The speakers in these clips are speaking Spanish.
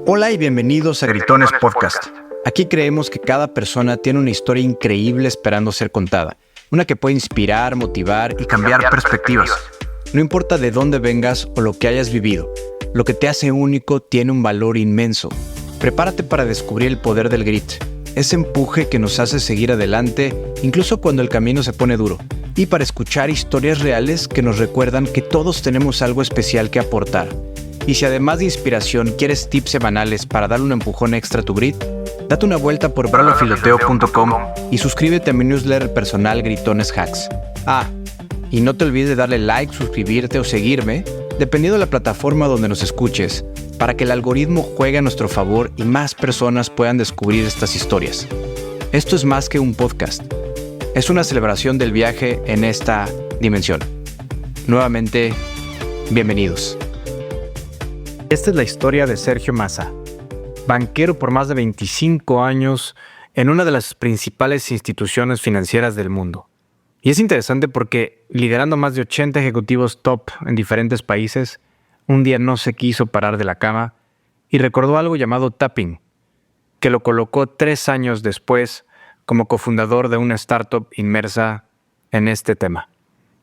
Hola y bienvenidos a Gritones Podcast. Aquí creemos que cada persona tiene una historia increíble esperando ser contada. Una que puede inspirar, motivar y cambiar perspectivas. No importa de dónde vengas o lo que hayas vivido, lo que te hace único tiene un valor inmenso. Prepárate para descubrir el poder del grit, ese empuje que nos hace seguir adelante, incluso cuando el camino se pone duro. Y para escuchar historias reales que nos recuerdan que todos tenemos algo especial que aportar. Y si además de inspiración quieres tips semanales para dar un empujón extra a tu grit, date una vuelta por bralofiloteo.com y suscríbete a mi newsletter personal Gritones Hacks. Y no te olvides de darle like, suscribirte o seguirme, dependiendo de la plataforma donde nos escuches, para que el algoritmo juegue a nuestro favor y más personas puedan descubrir estas historias. Esto es más que un podcast. Es una celebración del viaje en esta dimensión. Nuevamente, bienvenidos. Esta es la historia de Sergio Massa, banquero por más de 25 años en una de las principales instituciones financieras del mundo. Y es interesante porque, liderando más de 80 ejecutivos top en diferentes países, un día no se quiso parar de la cama y recordó algo llamado tapping, que lo colocó 3 años después como cofundador de una startup inmersa en este tema.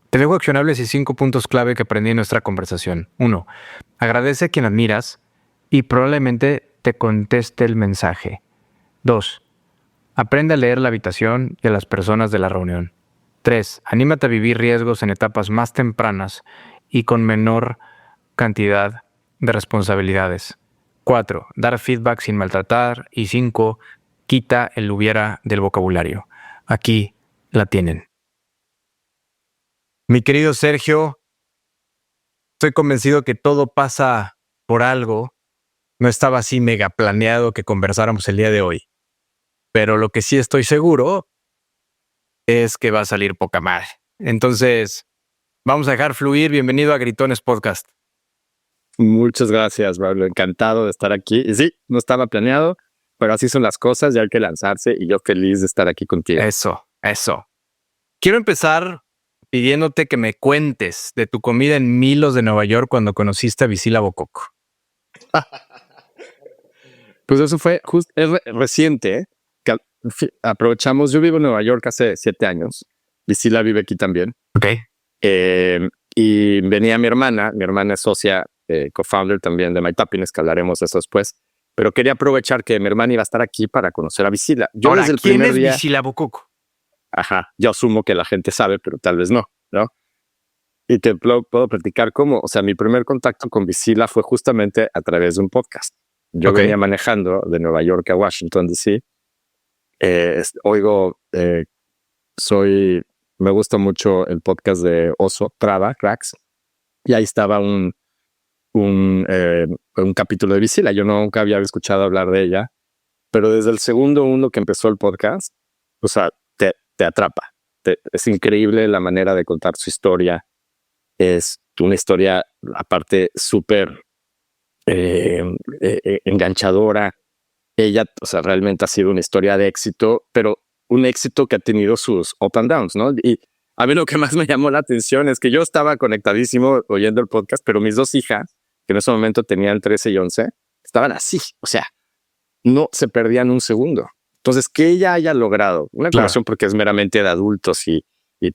Te dejo accionables y 5 puntos clave que aprendí en nuestra conversación. 1. Agradece a quien admiras y probablemente te conteste el mensaje. 2. Aprende a leer la habitación y a las personas de la reunión. 3. Anímate a vivir riesgos en etapas más tempranas y con menor cantidad de responsabilidades. 4. Dar feedback sin maltratar. Y 5. Quita el hubiera del vocabulario. Aquí la tienen. Mi querido Sergio, estoy convencido que todo pasa por algo. No estaba así mega planeado que conversáramos el día de hoy. Pero lo que sí estoy seguro es que va a salir poca madre. Entonces, vamos a dejar fluir. Bienvenido a Gritones Podcast. Muchas gracias, Pablo. Encantado de estar aquí. Y sí, no estaba planeado, pero así son las cosas y hay que lanzarse y yo feliz de estar aquí contigo. Eso. Quiero empezar pidiéndote que me cuentes de tu comida en Milos de Nueva York cuando conociste a Visila Bococo. Pues eso fue reciente, ¿eh? Que aprovechamos. Yo vivo en Nueva York hace 7 años. Visila vive aquí también. Ok. Y venía mi hermana es socia, co-founder también de MyTapping, que hablaremos de eso después. Pero quería aprovechar que mi hermana iba a estar aquí para conocer a Visila. Yo Ahora, desde el ¿quién primer es día, Visila Bococo? Ajá, yo asumo que la gente sabe, pero tal vez no, ¿no? Y te puedo platicar cómo. O sea, mi primer contacto con Visila fue justamente a través de un podcast. Yo venía manejando de Nueva York a Washington, D.C. Me gusta mucho el podcast de Oso Traba, Cracks. Y ahí estaba un capítulo de Visila. Yo nunca había escuchado hablar de ella, pero desde el segundo uno que empezó el podcast, o sea, te atrapa. Es increíble la manera de contar su historia. Es una historia, aparte, súper enganchadora. Ella, o sea, realmente ha sido una historia de éxito, pero un éxito que ha tenido sus up and downs, ¿no? Y a mí lo que más me llamó la atención es que yo estaba conectadísimo oyendo el podcast, pero mis 2 hijas, que en ese momento tenían 13 y 11, estaban así, o sea, no se perdían un segundo. Entonces, que ella haya logrado una conversación, porque es meramente de adultos y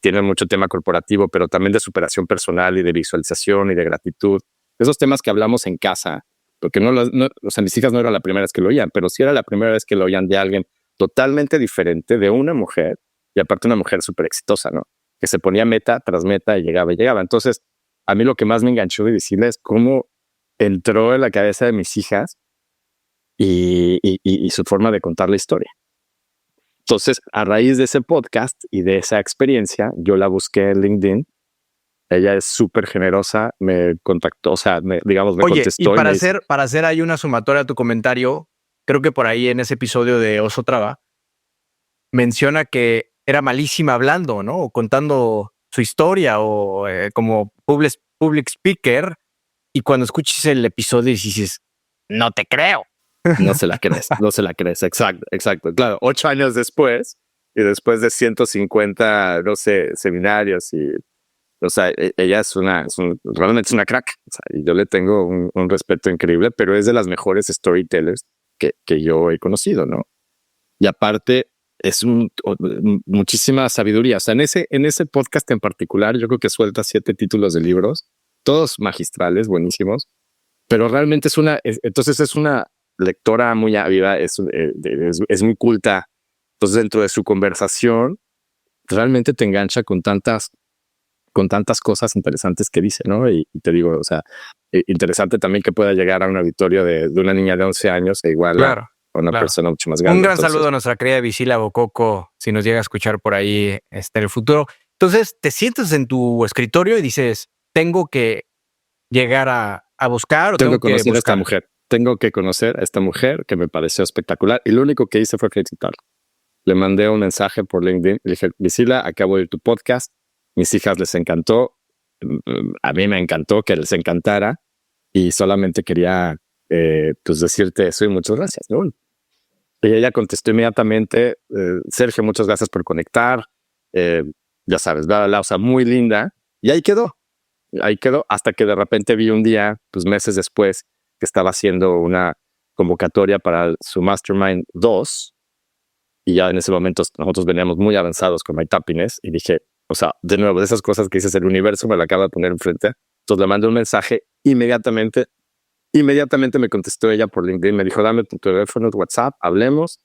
tiene mucho tema corporativo, pero también de superación personal y de visualización y de gratitud. Esos temas que hablamos en casa, porque o sea, mis hijas no era la primera vez que lo oían, pero sí era la primera vez que lo oían de alguien totalmente diferente, de una mujer, y aparte una mujer súper exitosa, ¿no? Que se ponía meta tras meta y llegaba. Entonces, a mí lo que más me enganchó de decirle es cómo entró en la cabeza de mis hijas y su forma de contar la historia. Entonces, a raíz de ese podcast y de esa experiencia, yo la busqué en LinkedIn. Ella es súper generosa, me contactó, o sea, me contestó. Y para hacer ahí una sumatoria a tu comentario, creo que por ahí en ese episodio de Oso Traba, menciona que era malísima hablando, ¿no? O contando su historia o como public speaker. Y cuando escuches el episodio dices, no te creo. No se la crees. Exacto. Claro, 8 años después y después de 150, no sé, seminarios y o sea, ella realmente es una crack. O sea, y yo le tengo un respeto increíble, pero es de las mejores storytellers que yo he conocido, ¿no? Y aparte, es muchísima sabiduría. O sea, en ese podcast en particular, yo creo que suelta 7 títulos de libros, todos magistrales, buenísimos, pero realmente entonces es una lectora muy ávida, es muy culta. Entonces, dentro de su conversación, realmente te engancha con tantas cosas interesantes que dice, ¿no? Y te digo, o sea, interesante también que pueda llegar a un auditorio de una niña de 11 años e igual a una persona mucho más grande. Un gran saludo a nuestra querida Visila Bococo, si nos llega a escuchar por ahí en el futuro. Entonces, te sientas en tu escritorio y dices, tengo que llegar a buscar o tengo que conocer buscar a esta mujer. Tengo que conocer a esta mujer que me pareció espectacular. Y lo único que hice fue felicitarla. Le mandé un mensaje por LinkedIn. Le dije, Visila, acabo de ir tu podcast. Mis hijas les encantó. A mí me encantó que les encantara. Y solamente quería pues decirte eso y muchas gracias, ¿no? Y ella contestó inmediatamente, Sergio, muchas gracias por conectar. Ya sabes, o sea, muy linda. Y ahí quedó hasta que de repente vi un día, pues meses después, que estaba haciendo una convocatoria para su Mastermind 2. Y ya en ese momento nosotros veníamos muy avanzados con My Happiness. Y dije, o sea, de nuevo, de esas cosas que dices, el universo me la acaba de poner enfrente. Entonces le mandé un mensaje inmediatamente me contestó ella por LinkedIn, me dijo, dame tu teléfono, WhatsApp, hablamos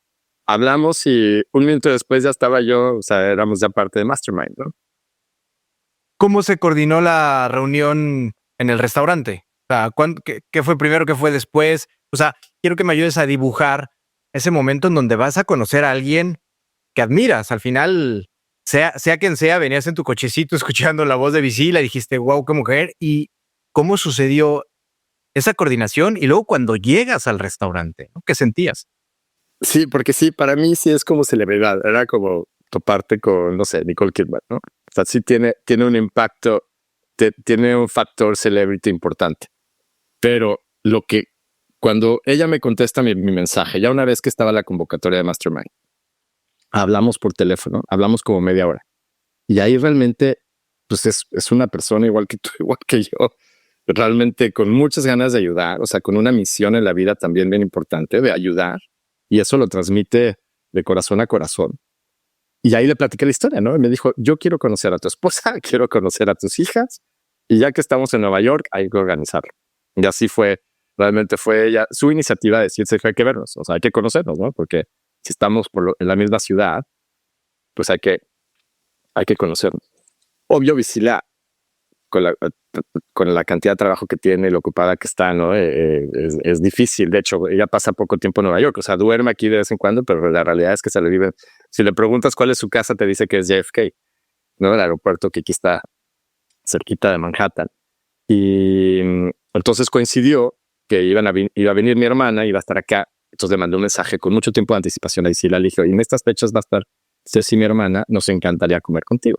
y un minuto después ya estaba yo, o sea, éramos ya parte de Mastermind, ¿no? ¿Cómo se coordinó la reunión en el restaurante? O sea, ¿qué fue primero, qué fue después? O sea, quiero que me ayudes a dibujar ese momento en donde vas a conocer a alguien que admiras. Al final, sea quien sea, venías en tu cochecito escuchando la voz de Visila y dijiste, wow, qué mujer. ¿Y cómo sucedió esa coordinación? Y luego cuando llegas al restaurante, ¿no? ¿Qué sentías? Sí, porque sí, para mí sí es como celebridad. Era como toparte con, no sé, Nicole Kidman, ¿no? O sea, sí tiene un impacto, tiene un factor celebrity importante. Pero cuando ella me contesta mi mensaje, ya una vez que estaba la convocatoria de Mastermind, hablamos por teléfono, hablamos como media hora. Y ahí realmente, pues es una persona igual que tú, igual que yo, realmente con muchas ganas de ayudar, o sea, con una misión en la vida también bien importante de ayudar. Y eso lo transmite de corazón a corazón. Y ahí le platiqué la historia, ¿no? Y me dijo, yo quiero conocer a tu esposa, quiero conocer a tus hijas. Y ya que estamos en Nueva York, hay que organizarlo. Y así fue, realmente fue ella, su iniciativa de decir, hay que vernos, o sea, hay que conocernos, ¿no? Porque si estamos en la misma ciudad, pues hay que conocernos. Obvio, Visila, con la cantidad de trabajo que tiene y lo ocupada que está, ¿no? Es difícil. De hecho, ella pasa poco tiempo en Nueva York. O sea, duerme aquí de vez en cuando, pero la realidad es que se le vive. Si le preguntas cuál es su casa, te dice que es JFK, ¿no? El aeropuerto que aquí está cerquita de Manhattan. Y entonces coincidió que iba a venir mi hermana, iba a estar acá. Entonces le mandé un mensaje con mucho tiempo de anticipación a Isila. Le dije, y en estas fechas va a estar Ceci, mi hermana, nos encantaría comer contigo.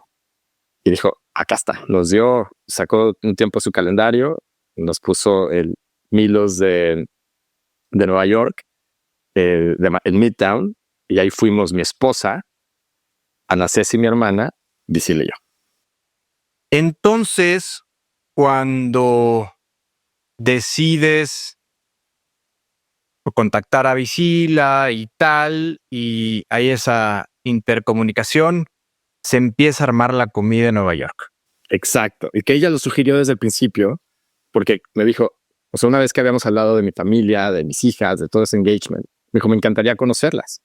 Y dijo, acá está. Sacó un tiempo su calendario, nos puso el Milos de Nueva York, en Midtown, y ahí fuimos mi esposa, Ana Ceci, mi hermana, Visila y yo. Entonces, cuando decides contactar a Visila y tal, y hay esa intercomunicación, se empieza a armar la comida en Nueva York. Exacto. Y que ella lo sugirió desde el principio, porque me dijo, o sea, una vez que habíamos hablado de mi familia, de mis hijas, de todo ese engagement, me dijo, me encantaría conocerlas.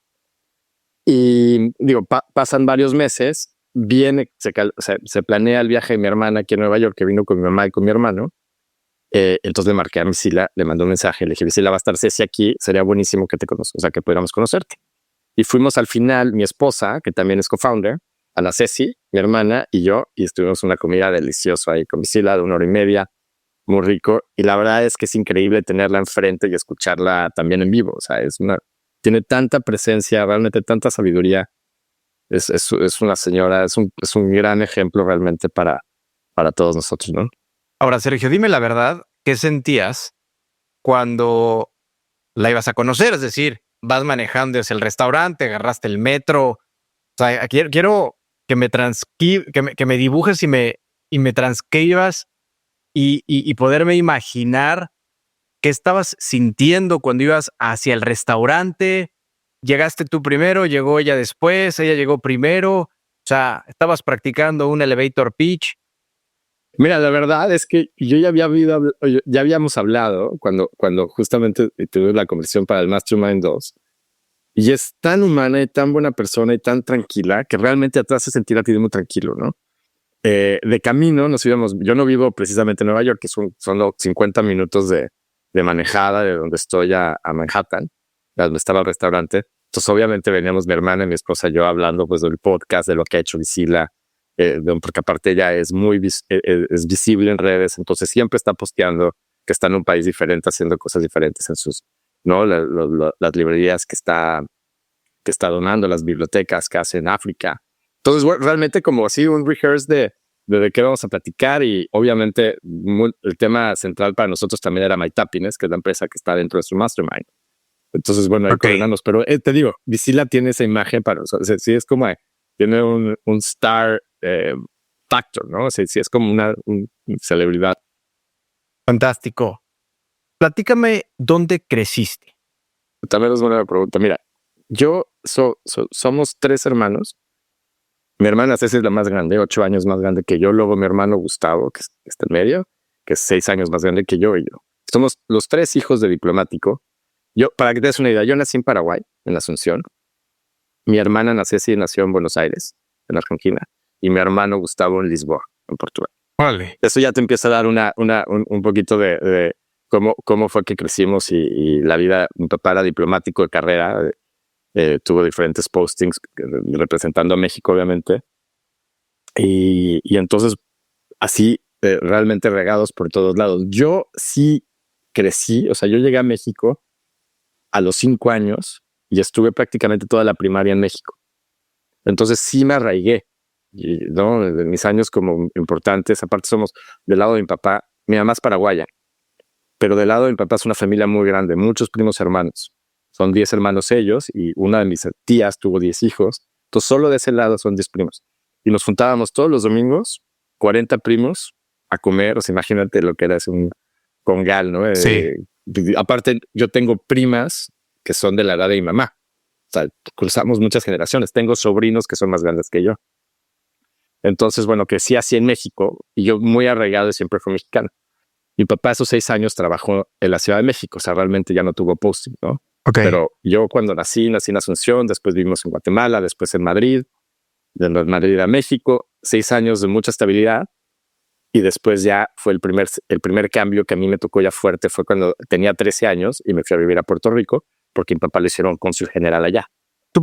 Y digo, pasan varios meses, se planea el viaje de mi hermana aquí en Nueva York, que vino con mi mamá y con mi hermano. Entonces le marqué a Visila, le mandé un mensaje, le dije, Visila, va a estar Ceci aquí, sería buenísimo que te conozca, o sea, que pudiéramos conocerte. Y fuimos al final, mi esposa, que también es co-founder, Ana Ceci, mi hermana y yo, y estuvimos una comida deliciosa ahí con Visila de 1 hora y media, muy rico. Y la verdad es que es increíble tenerla enfrente y escucharla también en vivo. O sea, tiene tanta presencia, realmente tanta sabiduría. Es una señora, es un gran ejemplo realmente para todos nosotros, ¿no? Ahora, Sergio, dime la verdad, ¿qué sentías cuando la ibas a conocer? Es decir, vas manejando hacia el restaurante, agarraste el metro. O sea, quiero que me dibujes y me y me transcribas y poderme imaginar qué estabas sintiendo cuando ibas hacia el restaurante. Llegaste tú primero, llegó ella después, ella llegó primero. O sea, estabas practicando un elevator pitch. Mira, la verdad es que yo ya habíamos hablado cuando justamente tuvimos la conversación para el Mastermind 2. Y es tan humana y tan buena persona y tan tranquila que realmente te hace sentir a ti muy tranquilo, ¿no? De camino nos íbamos, yo no vivo precisamente en Nueva York, que son los 50 minutos de manejada de donde estoy a Manhattan, donde estaba el restaurante. Entonces obviamente veníamos mi hermana y mi esposa y yo hablando pues del podcast, de lo que ha hecho Visila, porque aparte ella es es visible en redes, entonces siempre está posteando que está en un país diferente, haciendo cosas diferentes en sus, ¿no? Las librerías que está donando, las bibliotecas que hace en África. Entonces, bueno, realmente como así un rehearse de qué vamos a platicar, y obviamente el tema central para nosotros también era MyTappiness, que es la empresa que está dentro de su Mastermind. Entonces, bueno, ahí coordinamos, pero te digo, Visila tiene esa imagen para nosotros. Sí, es como, tiene un star factor, ¿no? Sí, es como una celebridad. Fantástico. Platícame dónde creciste. También es buena pregunta. Mira, somos 3 hermanos. Mi hermana Ceci es la más grande, 8 años más grande que yo. Luego mi hermano Gustavo, que está en medio, que es 6 años más grande que yo y yo. Somos los 3 hijos de diplomático. Yo, para que te des una idea, yo nací en Paraguay, en Asunción. Mi hermana Ceci nació en Buenos Aires, en Argentina. Y mi hermano Gustavo en Lisboa, en Portugal. Vale. Eso ya te empieza a dar un poquito de cómo fue que crecimos y la vida. Mi papá era diplomático de carrera. Tuvo diferentes postings representando a México, obviamente. Y entonces, así, realmente regados por todos lados. Yo sí crecí, o sea, yo llegué a México a los 5 años y estuve prácticamente toda la primaria en México. Entonces sí me arraigué, ¿no? De mis años como importantes. Aparte somos del lado de mi papá, mi mamá es paraguaya, pero del lado de mi papá es una familia muy grande, muchos primos hermanos. Son 10 hermanos ellos y una de mis tías tuvo 10 hijos. Entonces solo de ese lado son 10 primos. Y nos juntábamos todos los domingos, 40 primos, a comer. O sea, imagínate lo que era, es un congal, ¿no? Sí. Aparte, yo tengo primas que son de la edad de mi mamá. O sea, cruzamos muchas generaciones. Tengo sobrinos que son más grandes que yo. Entonces, bueno, crecí así en México y yo muy arraigado y siempre fui mexicano. Mi papá esos 6 años trabajó en la Ciudad de México, o sea, realmente ya no tuvo posting, ¿no? Okay. Pero yo cuando nací en Asunción, después vivimos en Guatemala, después en Madrid, de Madrid a México, 6 años de mucha estabilidad. Y después ya fue el primer cambio que a mí me tocó ya fuerte, fue cuando tenía 13 años y me fui a vivir a Puerto Rico porque mi papá le hicieron cónsul general allá.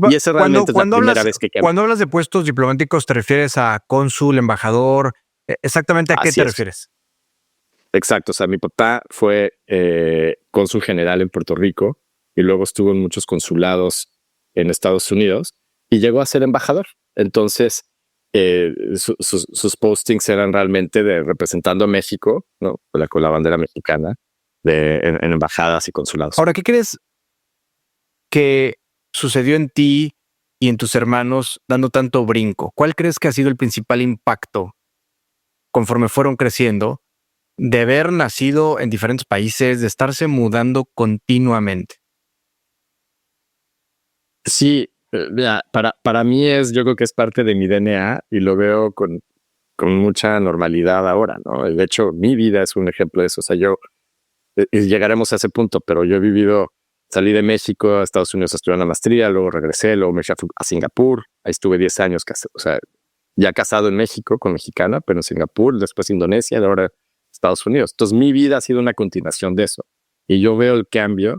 Y esa realmente es la primera vez que cambió. Cuando hablas de puestos diplomáticos, ¿te refieres a cónsul, embajador? ¿Exactamente a qué te refieres? Exacto, o sea, mi papá fue cónsul general en Puerto Rico y luego estuvo en muchos consulados en Estados Unidos y llegó a ser embajador. Entonces, sus postings eran realmente de representando a México, ¿no? Con la bandera mexicana en embajadas y consulados. Ahora, ¿qué crees que sucedió en ti y en tus hermanos dando tanto brinco? ¿Cuál crees que ha sido el principal impacto conforme fueron creciendo de haber nacido en diferentes países, de estarse mudando continuamente? Sí, para mí yo creo que es parte de mi DNA y lo veo con mucha normalidad ahora, ¿no? De hecho, mi vida es un ejemplo de eso. O sea, llegaremos a ese punto, pero yo salí de México a Estados Unidos a estudiar una maestría, luego regresé, luego me fui a Singapur, ahí estuve 10 años, o sea, ya casado en México con mexicana, pero en Singapur, después Indonesia, y ahora Estados Unidos. Entonces mi vida ha sido una continuación de eso. Y yo veo el cambio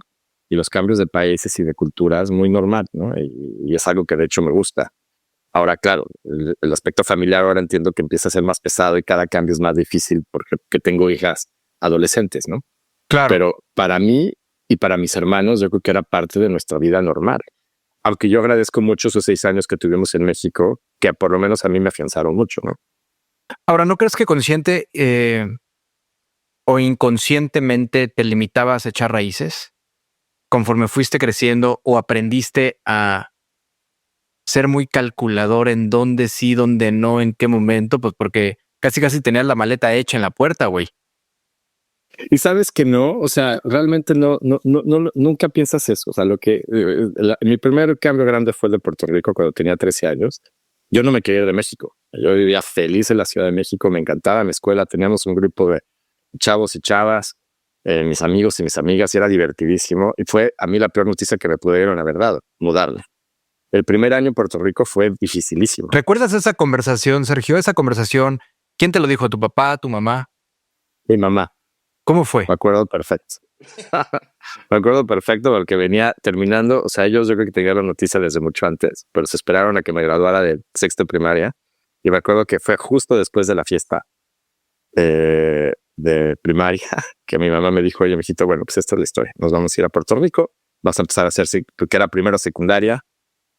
y los cambios de países y de culturas muy normal, ¿no? Y es algo que de hecho me gusta. Ahora, claro, el aspecto familiar ahora entiendo que empieza a ser más pesado y cada cambio es más difícil porque tengo hijas adolescentes, ¿no? Claro. Pero para mí y para mis hermanos yo creo que era parte de nuestra vida normal. Aunque yo agradezco mucho esos 6 años que tuvimos en México, que por lo menos a mí me afianzaron mucho, ¿no? Ahora, ¿no crees que consciente o inconscientemente te limitabas a echar raíces conforme fuiste creciendo o aprendiste a ser muy calculador en dónde sí, dónde no, en qué momento? Pues porque casi tenías la maleta hecha en la puerta, güey. Y sabes que no, o sea, realmente nunca piensas eso. O sea, mi primer cambio grande fue el de Puerto Rico cuando tenía 13 años. Yo no me quería ir de México. Yo vivía feliz en la Ciudad de México, me encantaba mi escuela, teníamos un grupo de chavos y chavas, mis amigos y mis amigas, y era divertidísimo. Y fue a mí la peor noticia que me pudieron haber dado, mudarme. El primer año en Puerto Rico fue dificilísimo. ¿Recuerdas esa conversación, Sergio? Esa conversación, ¿quién te lo dijo? ¿Tu papá, tu mamá? Mi mamá. ¿Cómo fue? Me acuerdo perfecto. Me acuerdo perfecto porque venía terminando, o sea, ellos yo creo que tenían la noticia desde mucho antes, pero se esperaron a que me graduara de sexto de primaria. Y me acuerdo que fue justo después de la fiesta de primaria que mi mamá me dijo, oye, mijito, bueno, pues esta es la historia. Nos vamos a ir a Puerto Rico, vas a empezar a hacer, que era primero secundaria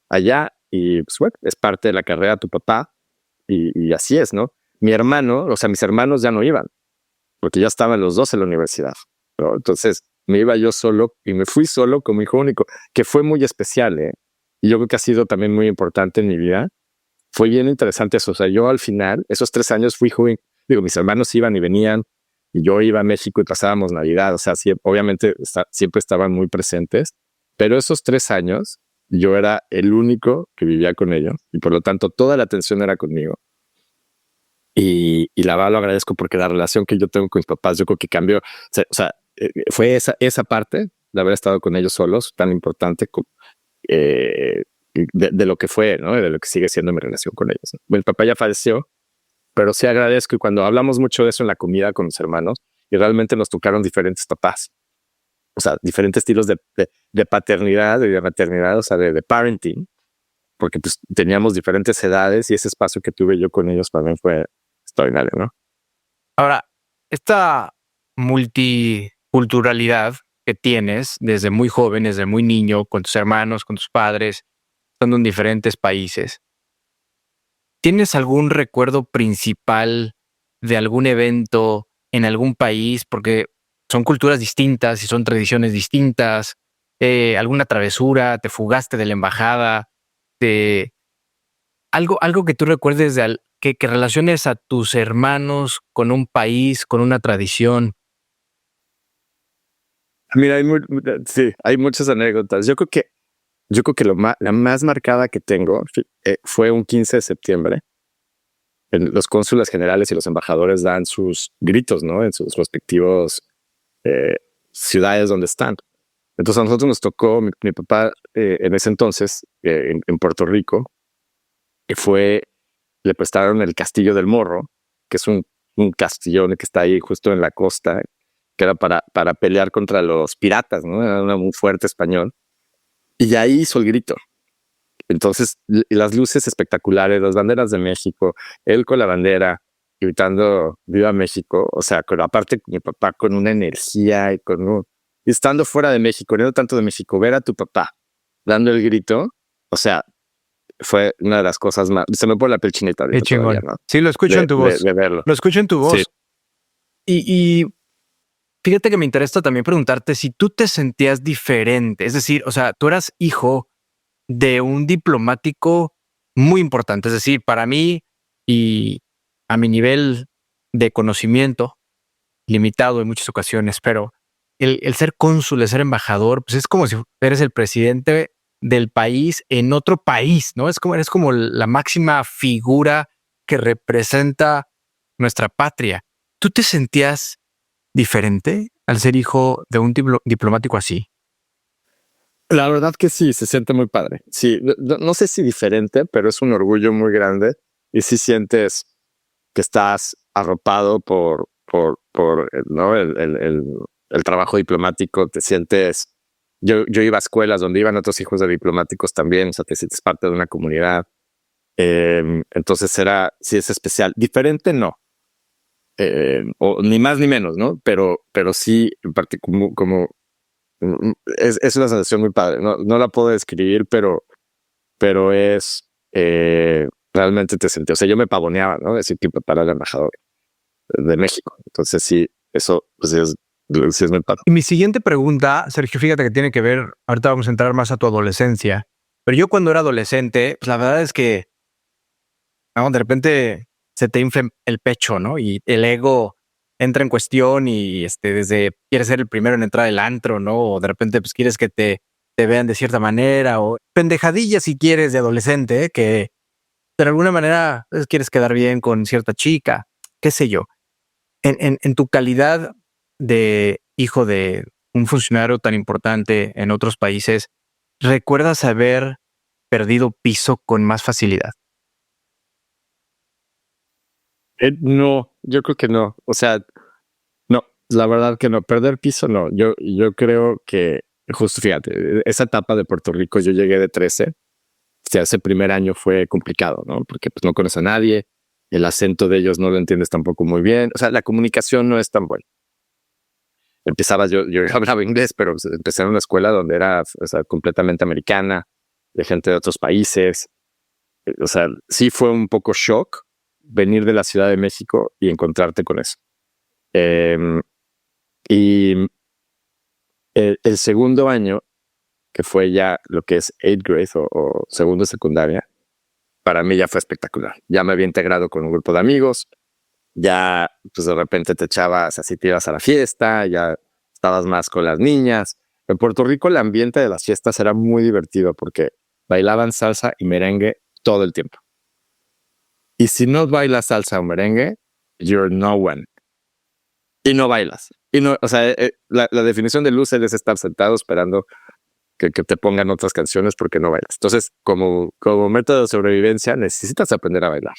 allá, y pues bueno, es parte de la carrera de tu papá, y así es, ¿no? Mi hermano, o sea, mis hermanos ya no iban, porque ya estaban los dos en la universidad, ¿no? Entonces me iba yo solo y me fui solo como hijo único, que fue muy especial, ¿eh? Y yo creo que ha sido también muy importante en mi vida. Fue bien interesante eso. O sea, yo al final, esos 3 años fui joven. Digo, mis hermanos iban y venían y yo iba a México y pasábamos Navidad. O sea, sí, obviamente siempre estaban muy presentes, pero esos 3 años yo era el único que vivía con ellos y por lo tanto toda la atención era conmigo. Y la verdad lo agradezco porque la relación que yo tengo con mis papás, yo creo que cambió. O sea, fue esa parte de haber estado con ellos solos tan importante de lo que fue, ¿no? De lo que sigue siendo mi relación con ellos, ¿no? Mi papá ya falleció, pero sí agradezco, y cuando hablamos mucho de eso en la comida con mis hermanos, y realmente nos tocaron diferentes papás, o sea, diferentes estilos de paternidad y de maternidad, o sea, de parenting, porque pues teníamos diferentes edades y ese espacio que tuve yo con ellos también fue extraordinario, ¿no? Ahora, esta multiculturalidad que tienes desde muy joven, desde muy niño, con tus hermanos, con tus padres, estando en diferentes países, ¿tienes algún recuerdo principal de algún evento en algún país? Porque son culturas distintas y son tradiciones distintas. ¿Alguna travesura? ¿Te fugaste de la embajada? Algo que tú recuerdes que relaciones a tus hermanos con un país, con una tradición. Mira, sí, hay muchas anécdotas. Yo creo que la más marcada que tengo fue un 15 de septiembre. Los cónsules generales y los embajadores dan sus gritos, ¿no? En sus respectivos ciudades donde están. Entonces a nosotros nos tocó, mi papá en ese entonces, en Puerto Rico, le prestaron el Castillo del Morro, que es un castillo que está ahí justo en la costa, que era para pelear contra los piratas, ¿no? Era muy fuerte español. Y ahí hizo el grito. Entonces, las luces espectaculares, las banderas de México, él con la bandera, gritando Viva México. O sea, aparte mi papá con una energía y estando fuera de México, no tanto de México, ver a tu papá dando el grito, o sea, fue una de las cosas más. Se me pone la piel chinita. Qué chingón. ¿No? Sí, lo escucho en tu voz. De verlo. Lo escucho en tu voz. Sí. Y fíjate que me interesa también preguntarte si tú te sentías diferente. Es decir, o sea, tú eras hijo de un diplomático muy importante. Es decir, para mí y a mi nivel de conocimiento, limitado en muchas ocasiones, pero el ser cónsul, el ser embajador, pues es como si eres el presidente del país en otro país, ¿no? Eres como la máxima figura que representa nuestra patria. ¿Tú te sentías diferente al ser hijo de un diplomático así? La verdad que sí, se siente muy padre. Sí, no sé si diferente, pero es un orgullo muy grande y sí sientes que estás arropado por ¿no? el trabajo diplomático. Te sientes. Yo iba a escuelas donde iban otros hijos de diplomáticos también, o sea, te sientes parte de una comunidad. Entonces sí es especial. Diferente no. O ni más ni menos, ¿no? Pero sí, en parte como es una sensación muy padre. No la puedo describir, pero es realmente te sentí. O sea, yo me pavoneaba, ¿no? Decir que para el embajador de México. Entonces sí, eso pues es muy padre. Y mi siguiente pregunta, Sergio, fíjate que tiene que ver, ahorita vamos a entrar más a tu adolescencia, pero yo cuando era adolescente, pues la verdad es que de repente se te infla el pecho, ¿no? Y el ego entra en cuestión y desde quieres ser el primero en entrar al antro, ¿no? O de repente pues quieres que te vean de cierta manera o pendejadillas si quieres de adolescente, que de alguna manera pues, quieres quedar bien con cierta chica, qué sé yo. En tu calidad de hijo de un funcionario tan importante en otros países, ¿recuerdas haber perdido piso con más facilidad? No, yo creo que no. O sea, no, la verdad que no. Perder piso, no. Yo creo que, justo fíjate, esa etapa de Puerto Rico, yo llegué de 13. O sea, ese primer año fue complicado, ¿no? Porque pues no conoces a nadie, el acento de ellos no lo entiendes tampoco muy bien. O sea, la comunicación no es tan buena. Empezaba, yo hablaba inglés, pero pues, empecé en una escuela donde era, o sea, completamente americana, de gente de otros países. O sea, sí fue un poco shock venir de la Ciudad de México y encontrarte con eso. Y el segundo año, que fue ya lo que es 8th grade o segundo de secundaria, para mí ya fue espectacular. Ya me había integrado con un grupo de amigos, ya pues de repente te echabas, así te ibas a la fiesta, ya estabas más con las niñas. En Puerto Rico el ambiente de las fiestas era muy divertido porque bailaban salsa y merengue todo el tiempo. Y si no bailas salsa o merengue, you're no one. Y no bailas. Y no, o sea, la definición de loser es estar sentado esperando que te pongan otras canciones porque no bailas. Entonces, como método de sobrevivencia, necesitas aprender a bailar.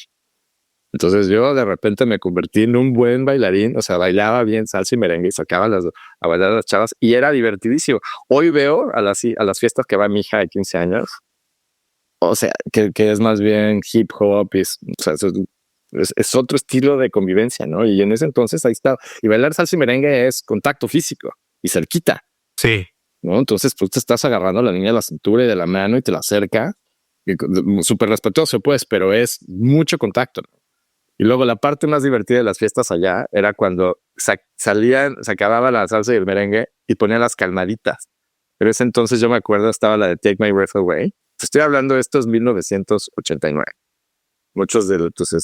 Entonces yo de repente me convertí en un buen bailarín, o sea, bailaba bien salsa y merengue y sacaba a bailar a las chavas y era divertidísimo. Hoy veo a las fiestas que va mi hija de 15 años, o sea, que es más bien hip hop, o sea, es otro estilo de convivencia, ¿no? Y en ese entonces ahí está. Y bailar salsa y merengue es contacto físico y cerquita. Sí. ¿No? Entonces, pues te estás agarrando a la niña de la cintura y de la mano y te la acerca. Súper respetuoso, pues, pero es mucho contacto. Y luego la parte más divertida de las fiestas allá era cuando se acababa la salsa y el merengue y ponían las calmaditas. Pero ese entonces yo me acuerdo, estaba la de Take My Breath Away. Estoy hablando de estos 1989. Muchos de tus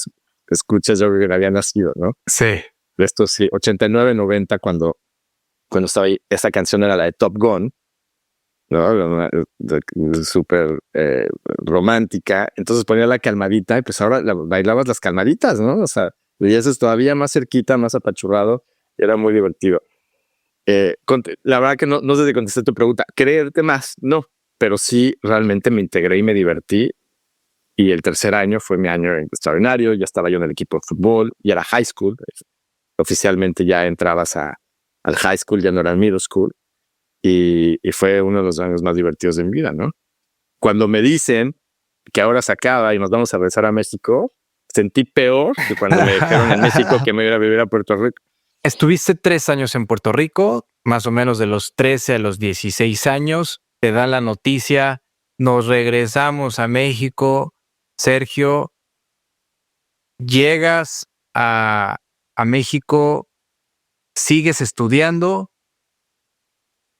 escuchas yo creo que habían nacido, ¿no? Sí. De estos sí, 89, 90, cuando estaba ahí, esa canción era la de Top Gun, ¿no? Súper romántica. Entonces ponía la calmadita y pues ahora bailabas las calmaditas, ¿no? O sea, y eso es todavía más cerquita, más apachurrado y era muy divertido. La verdad que no sé si contesté tu pregunta. Creerte más, no, pero sí realmente me integré y me divertí. Y el tercer año fue mi año extraordinario. Ya estaba yo en el equipo de fútbol, ya era high school. Oficialmente ya entrabas al high school, ya no era middle school. Y fue uno de los años más divertidos de mi vida, ¿no? Cuando me dicen que ahora se acaba y nos vamos a regresar a México, sentí peor que cuando me dijeron en México que me iba a vivir a Puerto Rico. Estuviste 3 años en Puerto Rico, más o menos de los 13 a los 16 años. Te dan la noticia, nos regresamos a México. Sergio, llegas a México, sigues estudiando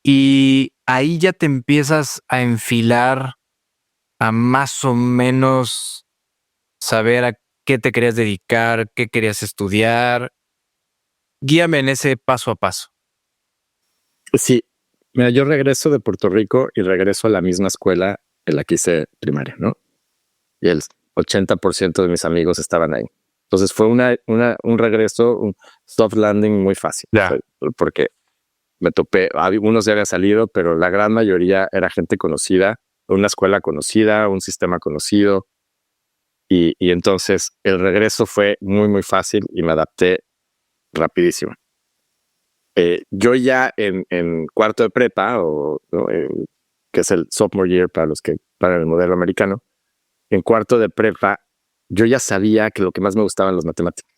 y ahí ya te empiezas a enfilar a más o menos saber a qué te querías dedicar, qué querías estudiar. Guíame en ese paso a paso. Sí, mira, yo regreso de Puerto Rico y regreso a la misma escuela en la que hice primaria, ¿no? Y el 80% de mis amigos estaban ahí. Entonces fue un regreso, un soft landing muy fácil. Ya. O sea, porque me topé, unos ya habían salido, pero la gran mayoría era gente conocida, una escuela conocida, un sistema conocido. Y entonces el regreso fue muy, muy fácil y me adapté rapidísimo. Yo ya en cuarto de prepa, ¿no? Que es el sophomore year para el modelo americano, en cuarto de prepa, yo ya sabía que lo que más me gustaban las matemáticas.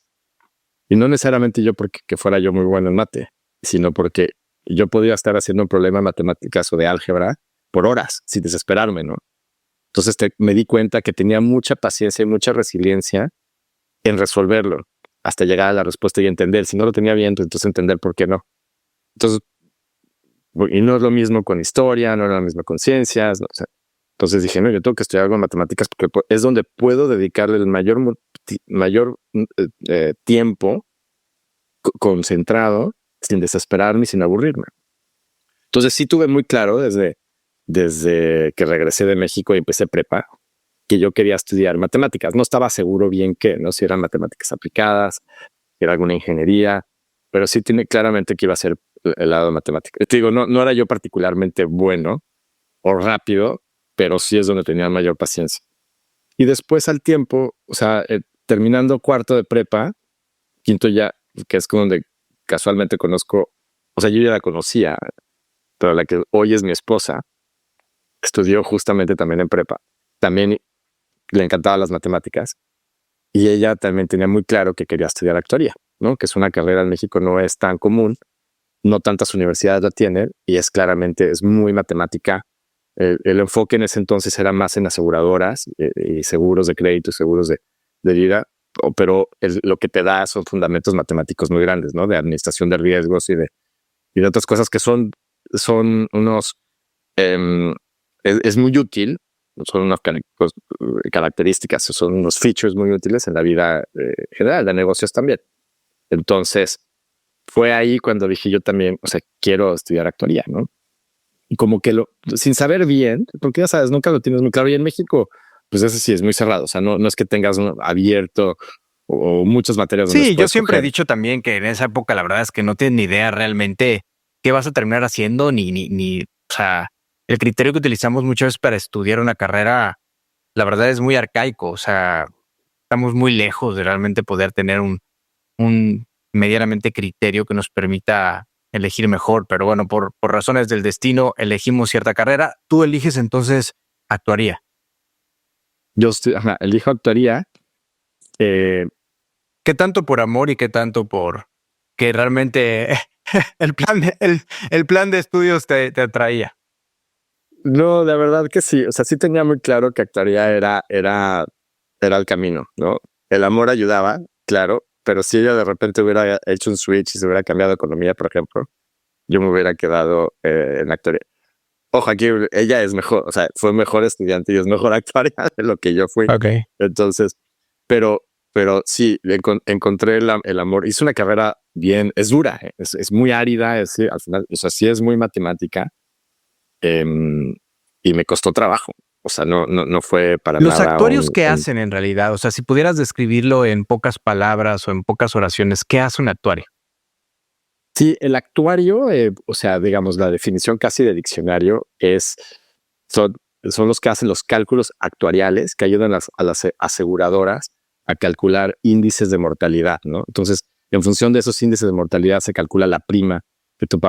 Y no necesariamente yo porque que fuera yo muy bueno en mate, sino porque yo podía estar haciendo un problema de matemáticas o de álgebra por horas, sin desesperarme, ¿no? Entonces me di cuenta que tenía mucha paciencia y mucha resiliencia en resolverlo hasta llegar a la respuesta y entender. Si no lo tenía bien, pues entonces entender por qué no. Entonces, y no es lo mismo con historia, no es lo mismo con ciencias, ¿no? O sea, entonces dije, no, yo tengo que estudiar algo en matemáticas porque es donde puedo dedicarle el mayor tiempo concentrado, sin desesperarme y sin aburrirme. Entonces sí tuve muy claro desde que regresé de México y empecé prepa, que yo quería estudiar matemáticas. No estaba seguro bien qué, ¿no? Si eran matemáticas aplicadas, si era alguna ingeniería, pero sí tiene claramente que iba a ser el lado de matemáticas. Te digo, no era yo particularmente bueno o rápido, pero sí es donde tenía mayor paciencia. Y después al tiempo, o sea, terminando cuarto de prepa, quinto ya, que es donde casualmente conozco, o sea, yo ya la conocía, pero la que hoy es mi esposa, estudió justamente también en prepa. También le encantaban las matemáticas y ella también tenía muy claro que quería estudiar actuaría, ¿no? Que es una carrera en México no es tan común, no tantas universidades la tienen y es muy matemática. El enfoque en ese entonces era más en aseguradoras y seguros de crédito y seguros de vida, pero lo que te da son fundamentos matemáticos muy grandes, ¿no? De administración de riesgos y de otras cosas que son unos... es muy útil, son unas características, son unos features muy útiles en la vida general, de negocios también. Entonces, fue ahí cuando dije yo también, o sea, quiero estudiar actuaría, ¿no? Y como que sin saber bien, porque ya sabes, nunca lo tienes muy claro. Y en México, pues eso sí es muy cerrado. O sea, no es que tengas abierto o muchas materias donde Sí, yo puedes siempre he escoger. dicho también que en esa época la verdad es que no tienes ni idea realmente qué vas a terminar haciendo, o sea, el criterio que utilizamos muchas veces para estudiar una carrera, la verdad es muy arcaico, o sea, estamos muy lejos de realmente poder tener un medianamente criterio que nos permita elegir mejor, pero bueno, por razones del destino elegimos cierta carrera, tú eliges entonces actuaría. Yo elijo actuaría. ¿Qué tanto por amor y qué tanto por que realmente el plan de estudios te atraía? No, la verdad que sí. O sea, sí tenía muy claro que actuaría era el camino, ¿no? El amor ayudaba, claro, pero si ella de repente hubiera hecho un switch y se hubiera cambiado a economía, por ejemplo, yo me hubiera quedado en actuaría. Ojo, aquí ella es mejor, o sea, fue mejor estudiante y es mejor actuaria de lo que yo fui. Ok. Entonces, pero sí, encontré el amor. Hice una carrera bien, es dura, es muy árida, al final, o sea, sí es muy matemática y me costó trabajo. O sea, no fue para Los nada actuarios, ¿qué hacen en realidad? O sea, si pudieras describirlo en pocas palabras o en pocas oraciones, ¿qué hace un actuario? Sí, el actuario, o sea, digamos, la definición casi de diccionario son, son los que hacen los cálculos actuariales que ayudan a las aseguradoras a calcular índices de mortalidad, ¿no? Entonces, en función de esos índices de mortalidad se calcula la prima que tú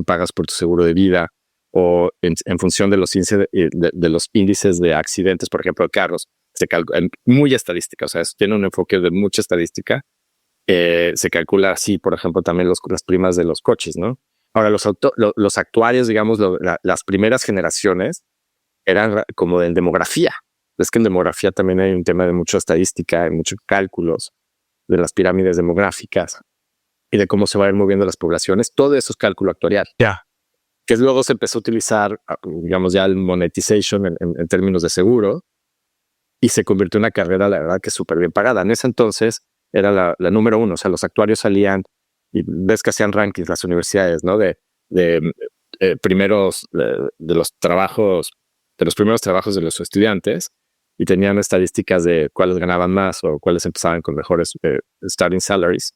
pagas por tu seguro de vida o en función de los índices de accidentes, por ejemplo, de carros, se calcula muy estadística, o sea, tiene un enfoque de mucha estadística. Se calcula así, por ejemplo, también las primas de los coches, ¿no? Ahora, los actuarios, digamos, las primeras generaciones eran como en demografía. Es que en demografía también hay un tema de mucha estadística, hay muchos cálculos de las pirámides demográficas y de cómo se van moviendo las poblaciones. Todo eso es cálculo actuarial. Ya. Que luego se empezó a utilizar, digamos, ya el monetization en términos de seguro y se convirtió en una carrera, la verdad, que súper bien pagada. En ese entonces era la número uno. O sea, los actuarios salían y ves que hacían rankings las universidades, ¿no? De primeros, de los trabajos, de los primeros trabajos de los estudiantes y tenían estadísticas de cuáles ganaban más o cuáles empezaban con mejores starting salaries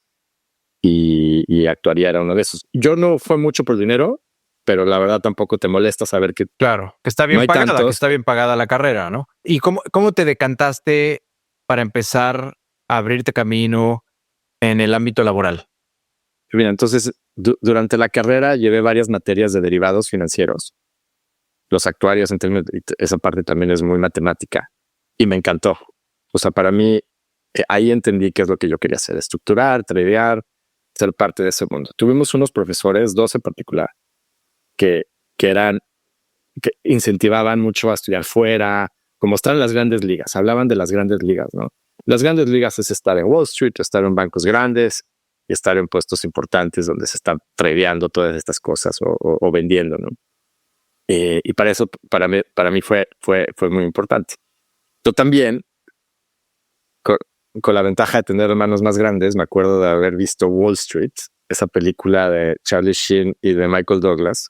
y actuaría era uno de esos. Yo no fue mucho por dinero, pero la verdad tampoco te molesta saber que Claro, que está no bien hay pagada, que tantos. está bien pagada la carrera, ¿no? ¿Y cómo te decantaste para empezar a abrirte camino en el ámbito laboral? Mira, entonces, durante la carrera llevé varias materias de derivados financieros. Los actuarios, en términos, esa parte también es muy matemática y me encantó. O sea, para mí, ahí entendí qué es lo que yo quería hacer: estructurar, tradear, ser parte de ese mundo. Tuvimos unos profesores, dos en particular, que, que incentivaban mucho a estudiar fuera, como estar en las grandes ligas. Hablaban de las grandes ligas, ¿no? Las grandes ligas es estar en Wall Street, estar en bancos grandes y estar en puestos importantes donde se están tradeando todas estas cosas o vendiendo, ¿no? Y para eso, para mí fue muy importante. Yo también con la ventaja de tener hermanos más grandes, me acuerdo de haber visto Wall Street, esa película de Charlie Sheen y de Michael Douglas.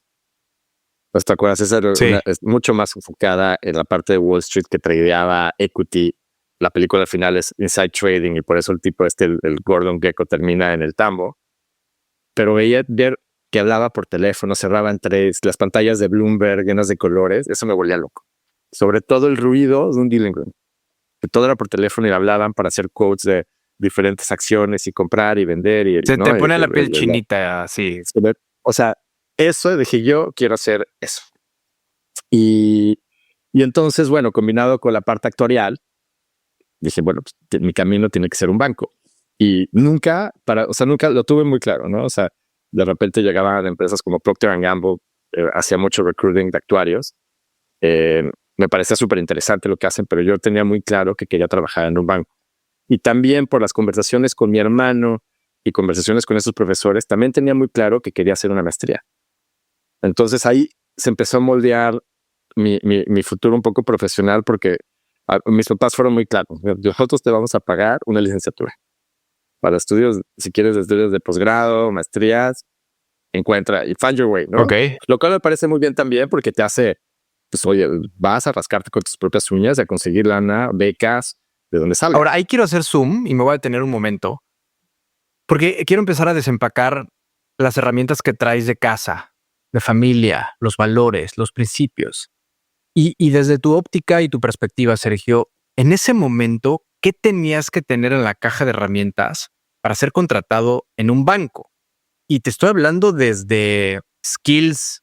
¿No te acuerdas? Esa era Sí. es mucho más enfocada en la parte de Wall Street que tradeaba equity. La película al final es Inside Trading y por eso el tipo el Gordon Gekko termina en el tambo. Pero ver que hablaba por teléfono, cerraban trades, las pantallas de Bloomberg llenas de colores, eso me volvía loco. Sobre todo el ruido de un dealing room. Que todo era por teléfono y hablaban para hacer quotes de diferentes acciones y comprar y vender. Se ¿no? te pone la piel chinita, así. O sea, eso dije yo quiero hacer eso. Y entonces, bueno, combinado con la parte actuarial, dije, bueno, pues, mi camino tiene que ser un banco. Y nunca lo tuve muy claro, ¿no? O sea, de repente llegaban empresas como Procter & Gamble, hacía mucho recruiting de actuarios. Me parecía súper interesante lo que hacen, pero yo tenía muy claro que quería trabajar en un banco. Y también por las conversaciones con mi hermano y conversaciones con esos profesores, también tenía muy claro que quería hacer una maestría. Entonces ahí se empezó a moldear mi futuro un poco profesional porque mis papás fueron muy claros. Nosotros te vamos a pagar una licenciatura. Para estudios, si quieres estudios de posgrado, maestrías, encuentra y find your way, ¿no? Ok. Lo cual me parece muy bien también porque te hace, pues oye, vas a rascarte con tus propias uñas, a conseguir lana, becas, de donde salga. Ahora, ahí quiero hacer zoom y me voy a detener un momento porque quiero empezar a desempacar las herramientas que traes de casa, de familia, los valores, los principios. Y desde tu óptica y tu perspectiva, Sergio, en ese momento, ¿qué tenías que tener en la caja de herramientas para ser contratado en un banco? Y te estoy hablando desde skills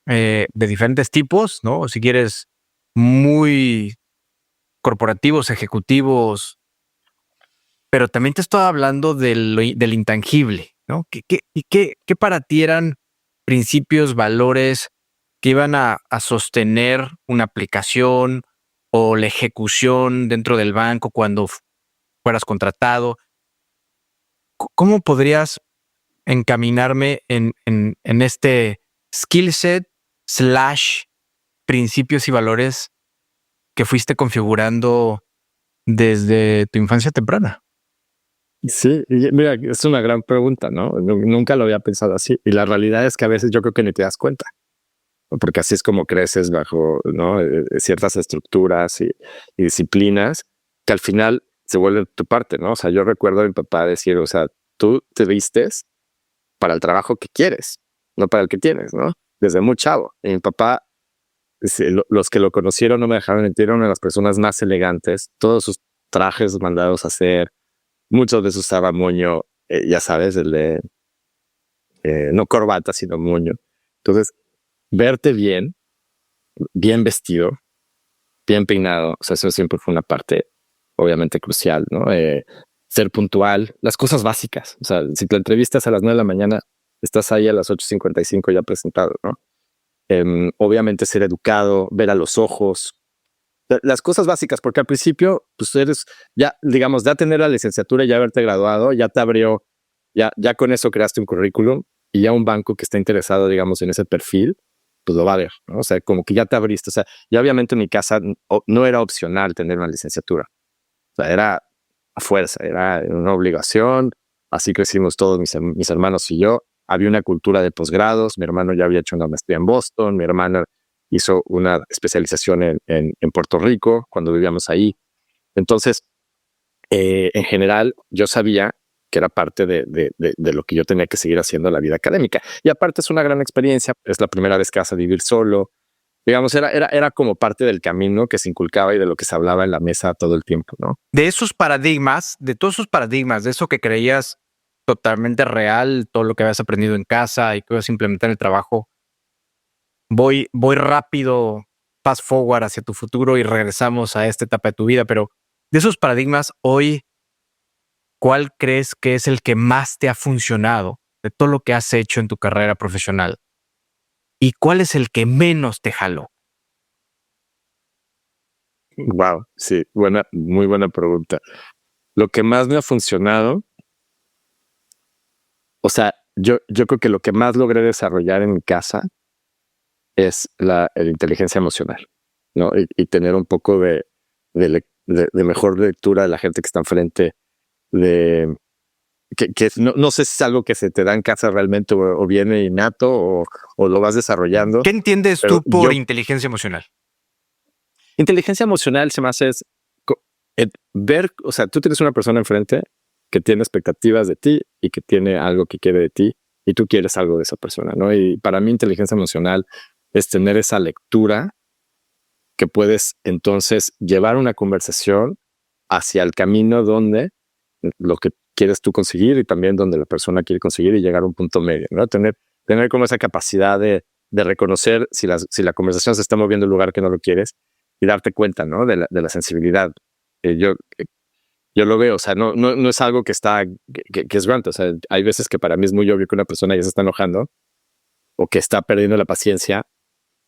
de diferentes tipos, ¿no? Si quieres, muy corporativos, ejecutivos, pero también te estoy hablando del intangible, ¿no? ¿Qué para ti eran principios, valores que iban a sostener una aplicación o la ejecución dentro del banco cuando fueras contratado? ¿Cómo podrías encaminarme en este skill set / principios y valores que fuiste configurando desde tu infancia temprana? Sí, y mira, es una gran pregunta, ¿no? Nunca lo había pensado así. Y la realidad es que a veces yo creo que ni te das cuenta, porque así es como creces bajo, ¿no? Ciertas estructuras y disciplinas que al final se vuelven tu parte, ¿no? O sea, yo recuerdo a mi papá decir, o sea, tú te vistes para el trabajo que quieres, no para el que tienes, ¿no? Desde muy chavo. Y mi papá, los que lo conocieron no me dejaron mentir, era una de las personas más elegantes, todos sus trajes mandados a hacer, muchos de esos usaba moño, ya sabes, el de no corbata, sino moño. Entonces, verte bien vestido, bien peinado, o sea, eso siempre fue una parte obviamente crucial, ¿no? Ser puntual, las cosas básicas. O sea, si te entrevistas a las 9 de la mañana, estás ahí a las 8:55 ya presentado, ¿no? Obviamente ser educado, ver a los ojos, las cosas básicas, porque al principio, pues eres, ya, digamos, ya tener la licenciatura y ya haberte graduado, ya te abrió, ya con eso creaste un currículum y ya un banco que está interesado, digamos, en ese perfil, pues lo va a ver, ¿no? O sea, como que ya te abriste, o sea, ya obviamente en mi casa no era opcional tener una licenciatura, o sea, era a fuerza, era una obligación, así crecimos todos mis hermanos y yo, había una cultura de posgrados, mi hermano ya había hecho una maestría en Boston, mi hermana hizo una especialización en Puerto Rico cuando vivíamos ahí. Entonces, en general, yo sabía que era parte de lo que yo tenía que seguir haciendo en la vida académica. Y aparte es una gran experiencia, es la primera vez que vas a vivir solo. Digamos, era como parte del camino que se inculcaba y de lo que se hablaba en la mesa todo el tiempo, ¿no? De esos paradigmas, de todos esos paradigmas, de eso que creías totalmente real, todo lo que habías aprendido en casa y que ibas a implementar en el trabajo, voy rápido, fast forward hacia tu futuro y regresamos a esta etapa de tu vida, pero de esos paradigmas hoy, ¿cuál crees que es el que más te ha funcionado de todo lo que has hecho en tu carrera profesional? ¿Y cuál es el que menos te jaló? Wow, sí, muy buena pregunta. Lo que más me ha funcionado, o sea, yo creo que lo que más logré desarrollar en mi casa es la inteligencia emocional, ¿no? Y tener un poco de de mejor lectura de la gente que está enfrente, de que no sé si es algo que se te da en casa realmente o viene innato o lo vas desarrollando. ¿Qué entiendes Pero tú por inteligencia emocional? Inteligencia emocional se me hace ver, o sea, tú tienes una persona enfrente que tiene expectativas de ti y que tiene algo que quiere de ti y tú quieres algo de esa persona, ¿no? Y para mí inteligencia emocional es tener esa lectura que puedes entonces llevar una conversación hacia el camino donde lo que quieres tú conseguir y también donde la persona quiere conseguir y llegar a un punto medio, ¿no? Tener como esa capacidad de reconocer si la conversación se está moviendo en un lugar que no lo quieres y darte cuenta, ¿no? De la sensibilidad. Yo lo veo, o sea, no es algo que está, que es rant, o sea, hay veces que para mí es muy obvio que una persona ya se está enojando o que está perdiendo la paciencia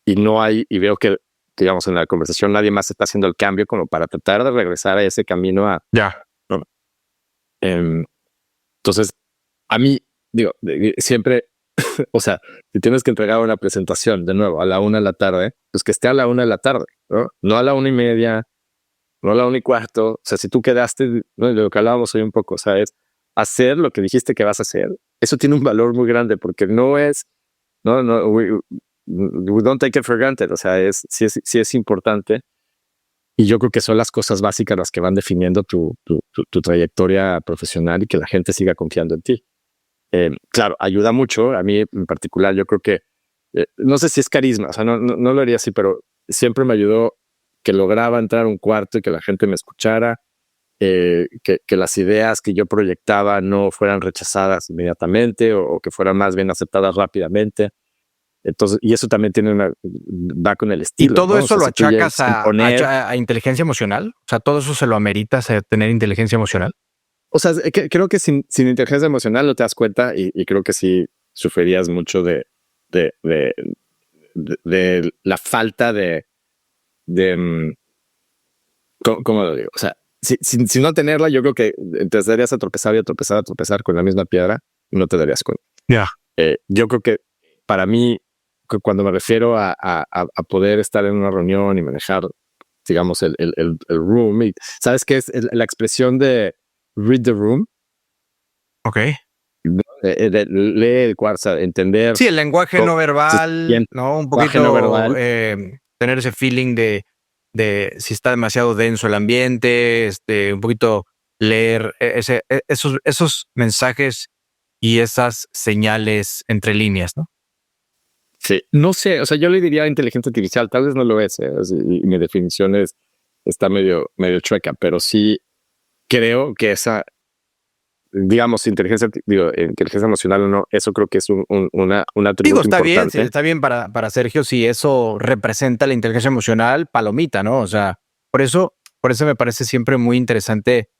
y veo que, digamos, en la conversación nadie más está haciendo el cambio como para tratar de regresar a ese camino ¿no? Entonces, a mí, digo, siempre, o sea, si tienes que entregar una presentación de nuevo a la 1 de la tarde, pues que esté a la 1 de la tarde, ¿no? No a la 1:30, no a la 1:15. O sea, si tú quedaste, ¿no? De lo que hablábamos hoy un poco, o sea, es hacer lo que dijiste que vas a hacer. Eso tiene un valor muy grande porque no es, no, we don't take it for granted. O sea, sí es importante. Y yo creo que son las cosas básicas las que van definiendo tu trayectoria profesional y que la gente siga confiando en ti. Claro, ayuda mucho. A mí en particular, yo creo que, no sé si es carisma, o sea, no lo haría así, pero siempre me ayudó que lograba entrar a un cuarto y que la gente me escuchara, que las ideas que yo proyectaba no fueran rechazadas inmediatamente o que fueran más bien aceptadas rápidamente. Entonces, y eso también va con el estilo. ¿Y todo ¿no? eso o sea, lo si tú achacas a a inteligencia emocional? O sea, ¿todo eso se lo ameritas a tener inteligencia emocional? O sea, creo que sin inteligencia emocional no te das cuenta y creo que sí sufrirías mucho de la falta de ¿cómo lo digo? O sea, si no tenerla, yo creo que te darías a tropezar y a tropezar, a tropezar con la misma piedra y no te darías cuenta. Ya. Yo creo que para mí, cuando me refiero a poder estar en una reunión y manejar, digamos, el room, y ¿sabes qué es la expresión de read the room? Ok. Leer el cuarto, entender. Sí, el lenguaje no verbal, ¿no? Un Lenguaje no poquito verbal. tener ese feeling de si está demasiado denso el ambiente, un poquito leer esos mensajes y esas señales entre líneas, ¿no? Sí, no sé, o sea, yo le diría inteligencia artificial, tal vez no lo es, y mi definición está medio chueca, pero sí creo que esa, digamos, inteligencia emocional o no, eso creo que es un atributo Digo, está bien, importante. está bien para Sergio si eso representa la inteligencia emocional, palomita, ¿no? O sea, por eso me parece siempre muy interesante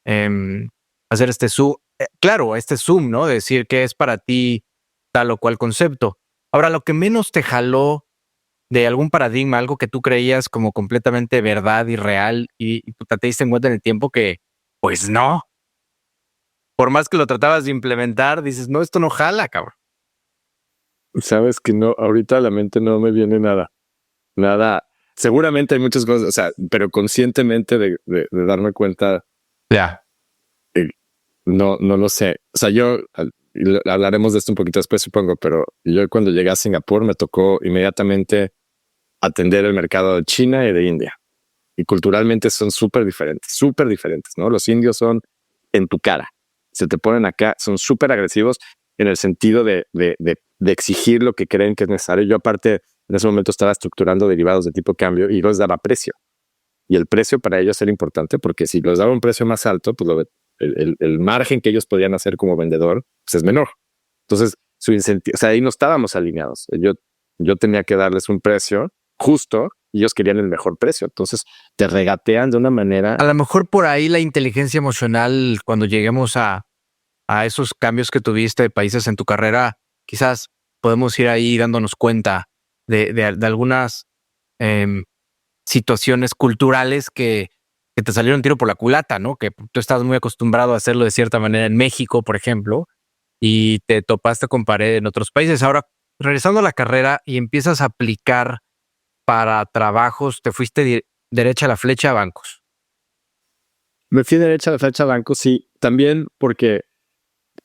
hacer este zoom, claro, este zoom, ¿no? Decir que es para ti tal o cual concepto. Ahora, lo que menos te jaló de algún paradigma, algo que tú creías como completamente verdad y real y puta, te diste en cuenta en el tiempo que, pues no, por más que lo tratabas de implementar, dices, no, esto no jala, cabrón. Sabes que no, ahorita a la mente no me viene nada. Seguramente hay muchas cosas, o sea, pero conscientemente de darme cuenta. Ya. No lo sé. O sea, hablaremos de esto un poquito después, supongo, pero yo cuando llegué a Singapur me tocó inmediatamente atender el mercado de China y de India. Y culturalmente son súper diferentes, ¿no? Los indios son en tu cara. Se te ponen acá, son súper agresivos en el sentido de exigir lo que creen que es necesario. Yo aparte, en ese momento estaba estructurando derivados de tipo cambio y los daba precio. Y el precio para ellos era importante porque si los daba un precio más alto, pues el margen que ellos podían hacer como vendedor pues es menor. Entonces, su incentivo, o sea, ahí no estábamos alineados. Yo tenía que darles un precio justo y ellos querían el mejor precio. Entonces, te regatean de una manera. A lo mejor por ahí la inteligencia emocional, cuando lleguemos a esos cambios que tuviste de países en tu carrera, quizás podemos ir ahí dándonos cuenta de algunas situaciones culturales que te salieron tiro por la culata, ¿no? Que tú estabas muy acostumbrado a hacerlo de cierta manera en México, por ejemplo, y te topaste con pared en otros países. Ahora, regresando a la carrera y empiezas a aplicar para trabajos, te fuiste derecha a la flecha a bancos. Me fui derecha de flecha a banco, sí, también porque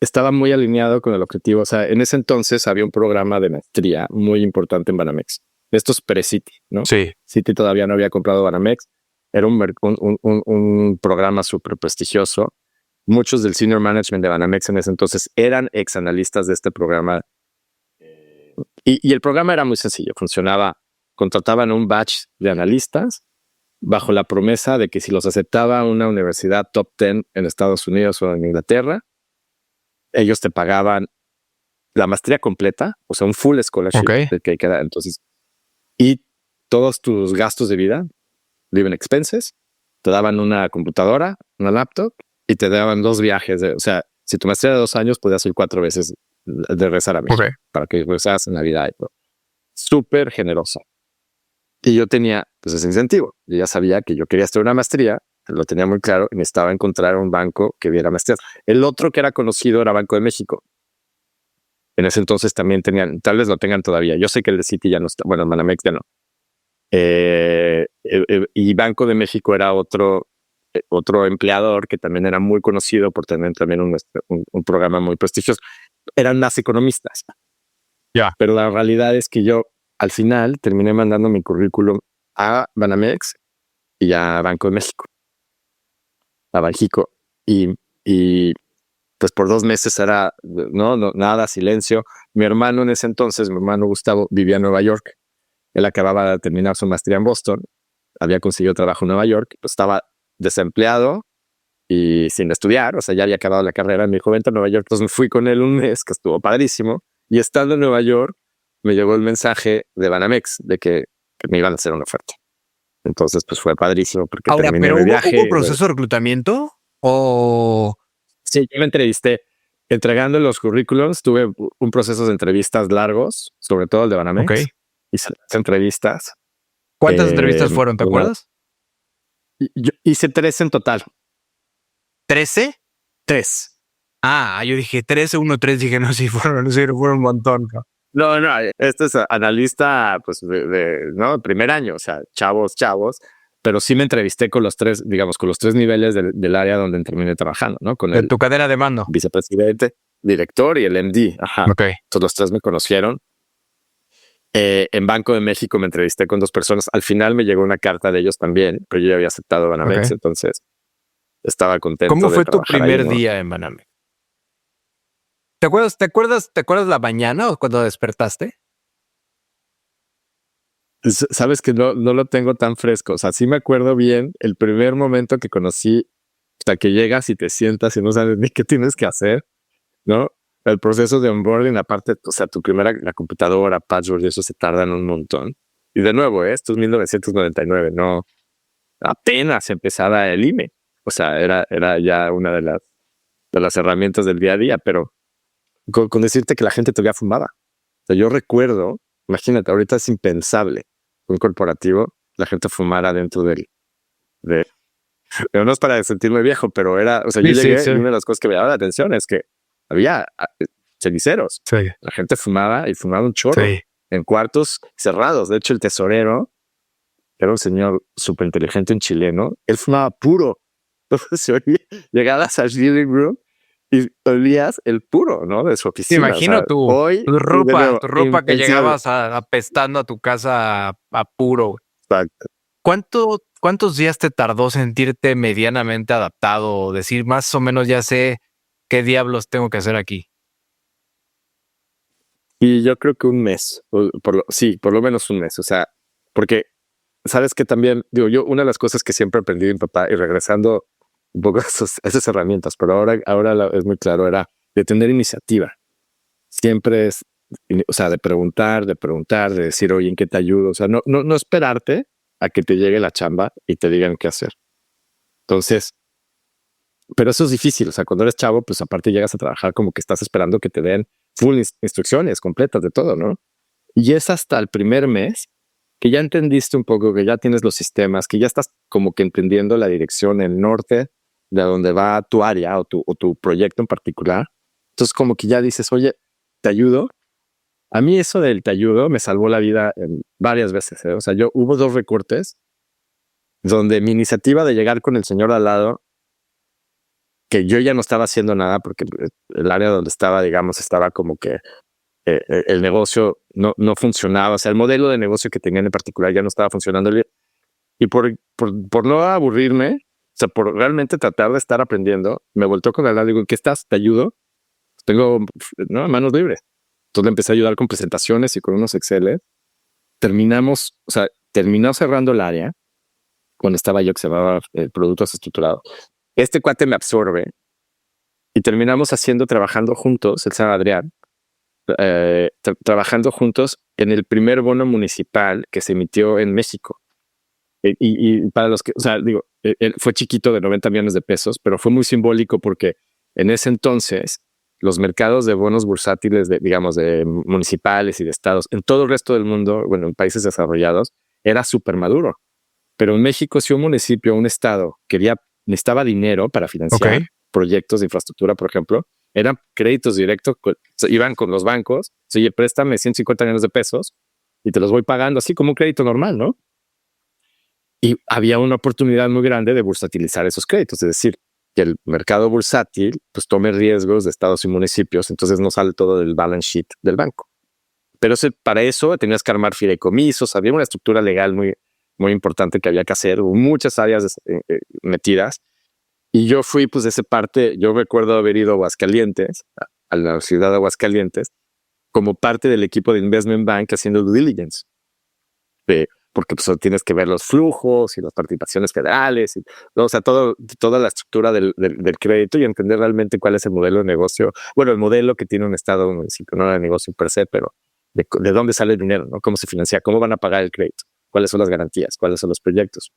estaba muy alineado con el objetivo. O sea, en ese entonces había un programa de maestría muy importante en Banamex. Estos pre-Citi, ¿no? Sí. Citi todavía no había comprado Banamex. Era un programa súper prestigioso. Muchos del senior management de Banamex en ese entonces eran ex analistas de este programa. Y el programa era muy sencillo. Funcionaba, contrataban un batch de analistas bajo la promesa de que si los aceptaba una universidad top 10 en Estados Unidos o en Inglaterra, ellos te pagaban la maestría completa, o sea, un full scholarship. Ok. Que queda entonces, y todos tus gastos de vida, living expenses, te daban una computadora, una laptop, y te daban 2 viajes. O sea, si tu maestría de 2 años, podías ir 4 veces de regresar a México para que regresaras en Navidad y todo. Súper generosa. Y yo tenía pues ese incentivo. Yo ya sabía que yo quería estudiar una maestría, lo tenía muy claro, y necesitaba encontrar un banco que diera maestrías. El otro que era conocido era Banco de México. En ese entonces también tenían, tal vez lo tengan todavía. Yo sé que el de Citi ya no está, bueno, Banamex ya no. Y Banco de México era otro empleador que también era muy conocido por tener también un programa muy prestigioso. Eran más economistas. Ya. Pero la realidad es que yo al final terminé mandando mi currículum a Banamex y a Banco de México, a Banxico. Y pues por 2 meses era no, nada, silencio. Mi hermano en ese entonces, mi hermano Gustavo, vivía en Nueva York. Él acababa de terminar su maestría en Boston, había conseguido trabajo en Nueva York, pues estaba desempleado y sin estudiar, o sea, ya había acabado la carrera. Me dijo, vente a Nueva York. Entonces me fui con él un mes, que estuvo padrísimo. Y estando en Nueva York, me llegó el mensaje de Banamex de que me iban a hacer una oferta. Entonces, pues fue padrísimo porque Ahora, terminé pero mi viaje. ¿hubo proceso de reclutamiento? ¿O...? Sí, yo me entrevisté. Entregando los currículums, tuve un proceso de entrevistas largos, sobre todo el de Banamex. Ok. Hice entrevistas. ¿Cuántas entrevistas fueron? ¿Te acuerdas? Yo hice 3 en total. ¿13? 3. Ah, yo dije 13, 1, 3. Dije, no, sí, fueron un montón. No, este es analista, pues, ¿no? Primer año, o sea, chavos, pero sí me entrevisté con los 3, digamos, con los 3 niveles del área donde terminé trabajando, ¿no? Con De el tu cadena de mando. vicepresidente, director y el MD. Ajá. Ok. Entonces los 3 me conocieron. En Banco de México me entrevisté con 2 personas. Al final me llegó una carta de ellos también, pero yo ya había aceptado Banamex, entonces estaba contento. ¿Cómo de fue tu trabajar primer ahí, ¿no? día en Banamex? ¿Te acuerdas la mañana o cuando despertaste? Sabes que no lo tengo tan fresco. O sea, sí me acuerdo bien el primer momento que conocí, hasta que llegas y te sientas y no sabes ni qué tienes que hacer, ¿no? El proceso de onboarding, aparte, o sea, la computadora, password, y eso se tardan un montón. Y de nuevo, esto es 1999, no, apenas empezaba el IME. O sea, era ya una de las herramientas del día a día, pero con decirte que la gente todavía fumaba. O sea, yo recuerdo, imagínate, ahorita es impensable un corporativo, la gente fumara dentro pero no es para sentirme viejo, pero era, o sea, yo llegué y una de las cosas que me llamaba la atención es que había ceniceros. Sí. La gente fumaba y fumaba un chorro en cuartos cerrados. De hecho, el tesorero, que era un señor súper inteligente, un chileno, él fumaba puro. Entonces, llegabas al living room y olías el puro, ¿no? De su oficina. Te imagino, o sea, tu ropa nuevo, que llegabas apestando a tu casa a puro. Exacto. ¿Cuántos días te tardó sentirte medianamente adaptado o decir más o menos ya sé qué diablos tengo que hacer aquí? Y yo creo que un mes, por lo menos un mes. O sea, porque sabes que también, digo, yo una de las cosas que siempre aprendí de mi papá y regresando un poco a esas herramientas, pero ahora es muy claro, era de tener iniciativa. Siempre es, o sea, de preguntar, de decir, oye, ¿en qué te ayudo? O sea, no esperarte a que te llegue la chamba y te digan qué hacer. Entonces, pero eso es difícil. O sea, cuando eres chavo, pues aparte llegas a trabajar como que estás esperando que te den full instrucciones completas de todo, ¿no? Y es hasta el primer mes que ya entendiste un poco, que ya tienes los sistemas, que ya estás como que entendiendo la dirección, el norte de donde va tu área o tu proyecto en particular. Entonces como que ya dices, oye, ¿te ayudo? A mí eso del te ayudo me salvó la vida varias veces. O sea, hubo 2 recortes donde mi iniciativa de llegar con el señor al lado que yo ya no estaba haciendo nada porque el área donde estaba, digamos, estaba como que el negocio no funcionaba. O sea, el modelo de negocio que tenían en particular ya no estaba funcionando. Y por no aburrirme, o sea, por realmente tratar de estar aprendiendo, me volteó con el lado y digo, ¿qué estás? ¿Te ayudo? Tengo, ¿no?, manos libres. Entonces le empecé a ayudar con presentaciones y con unos Excel. Terminó cerrando el área cuando estaba yo, que se llamaba Productos Estructurados. Este cuate me absorbe y terminamos trabajando juntos, él se llama Adrián, trabajando juntos en el primer bono municipal que se emitió en México. Y para los que, o sea, digo, él fue chiquito, de 90 millones de pesos, pero fue muy simbólico porque en ese entonces los mercados de bonos bursátiles, digamos, de municipales y de estados, en todo el resto del mundo, bueno, en países desarrollados, era súper maduro. Pero en México, si un municipio, un estado necesitaba dinero para financiar proyectos de infraestructura, por ejemplo, eran créditos directos, iban con los bancos, oye, préstame 150 millones de pesos y te los voy pagando así como un crédito normal, ¿no? Y había una oportunidad muy grande de bursatilizar esos créditos, es decir, que el mercado bursátil pues tome riesgos de estados y municipios, entonces no sale todo del balance sheet del banco. Pero para eso tenías que armar fideicomisos, había una estructura legal muy, muy importante que había que hacer, hubo muchas áreas metidas. Y yo fui pues de esa parte. Yo recuerdo haber ido a Aguascalientes, a la ciudad de Aguascalientes, como parte del equipo de Investment Bank haciendo due diligence. Porque pues tienes que ver los flujos y las participaciones federales, ¿no? O sea, toda la estructura del crédito y entender realmente cuál es el modelo de negocio. Bueno, el modelo que tiene un estado o un municipio, no de negocio per se, pero de dónde sale el dinero, ¿no? Cómo se financia, cómo van a pagar el crédito, cuáles son las garantías, cuáles son los proyectos.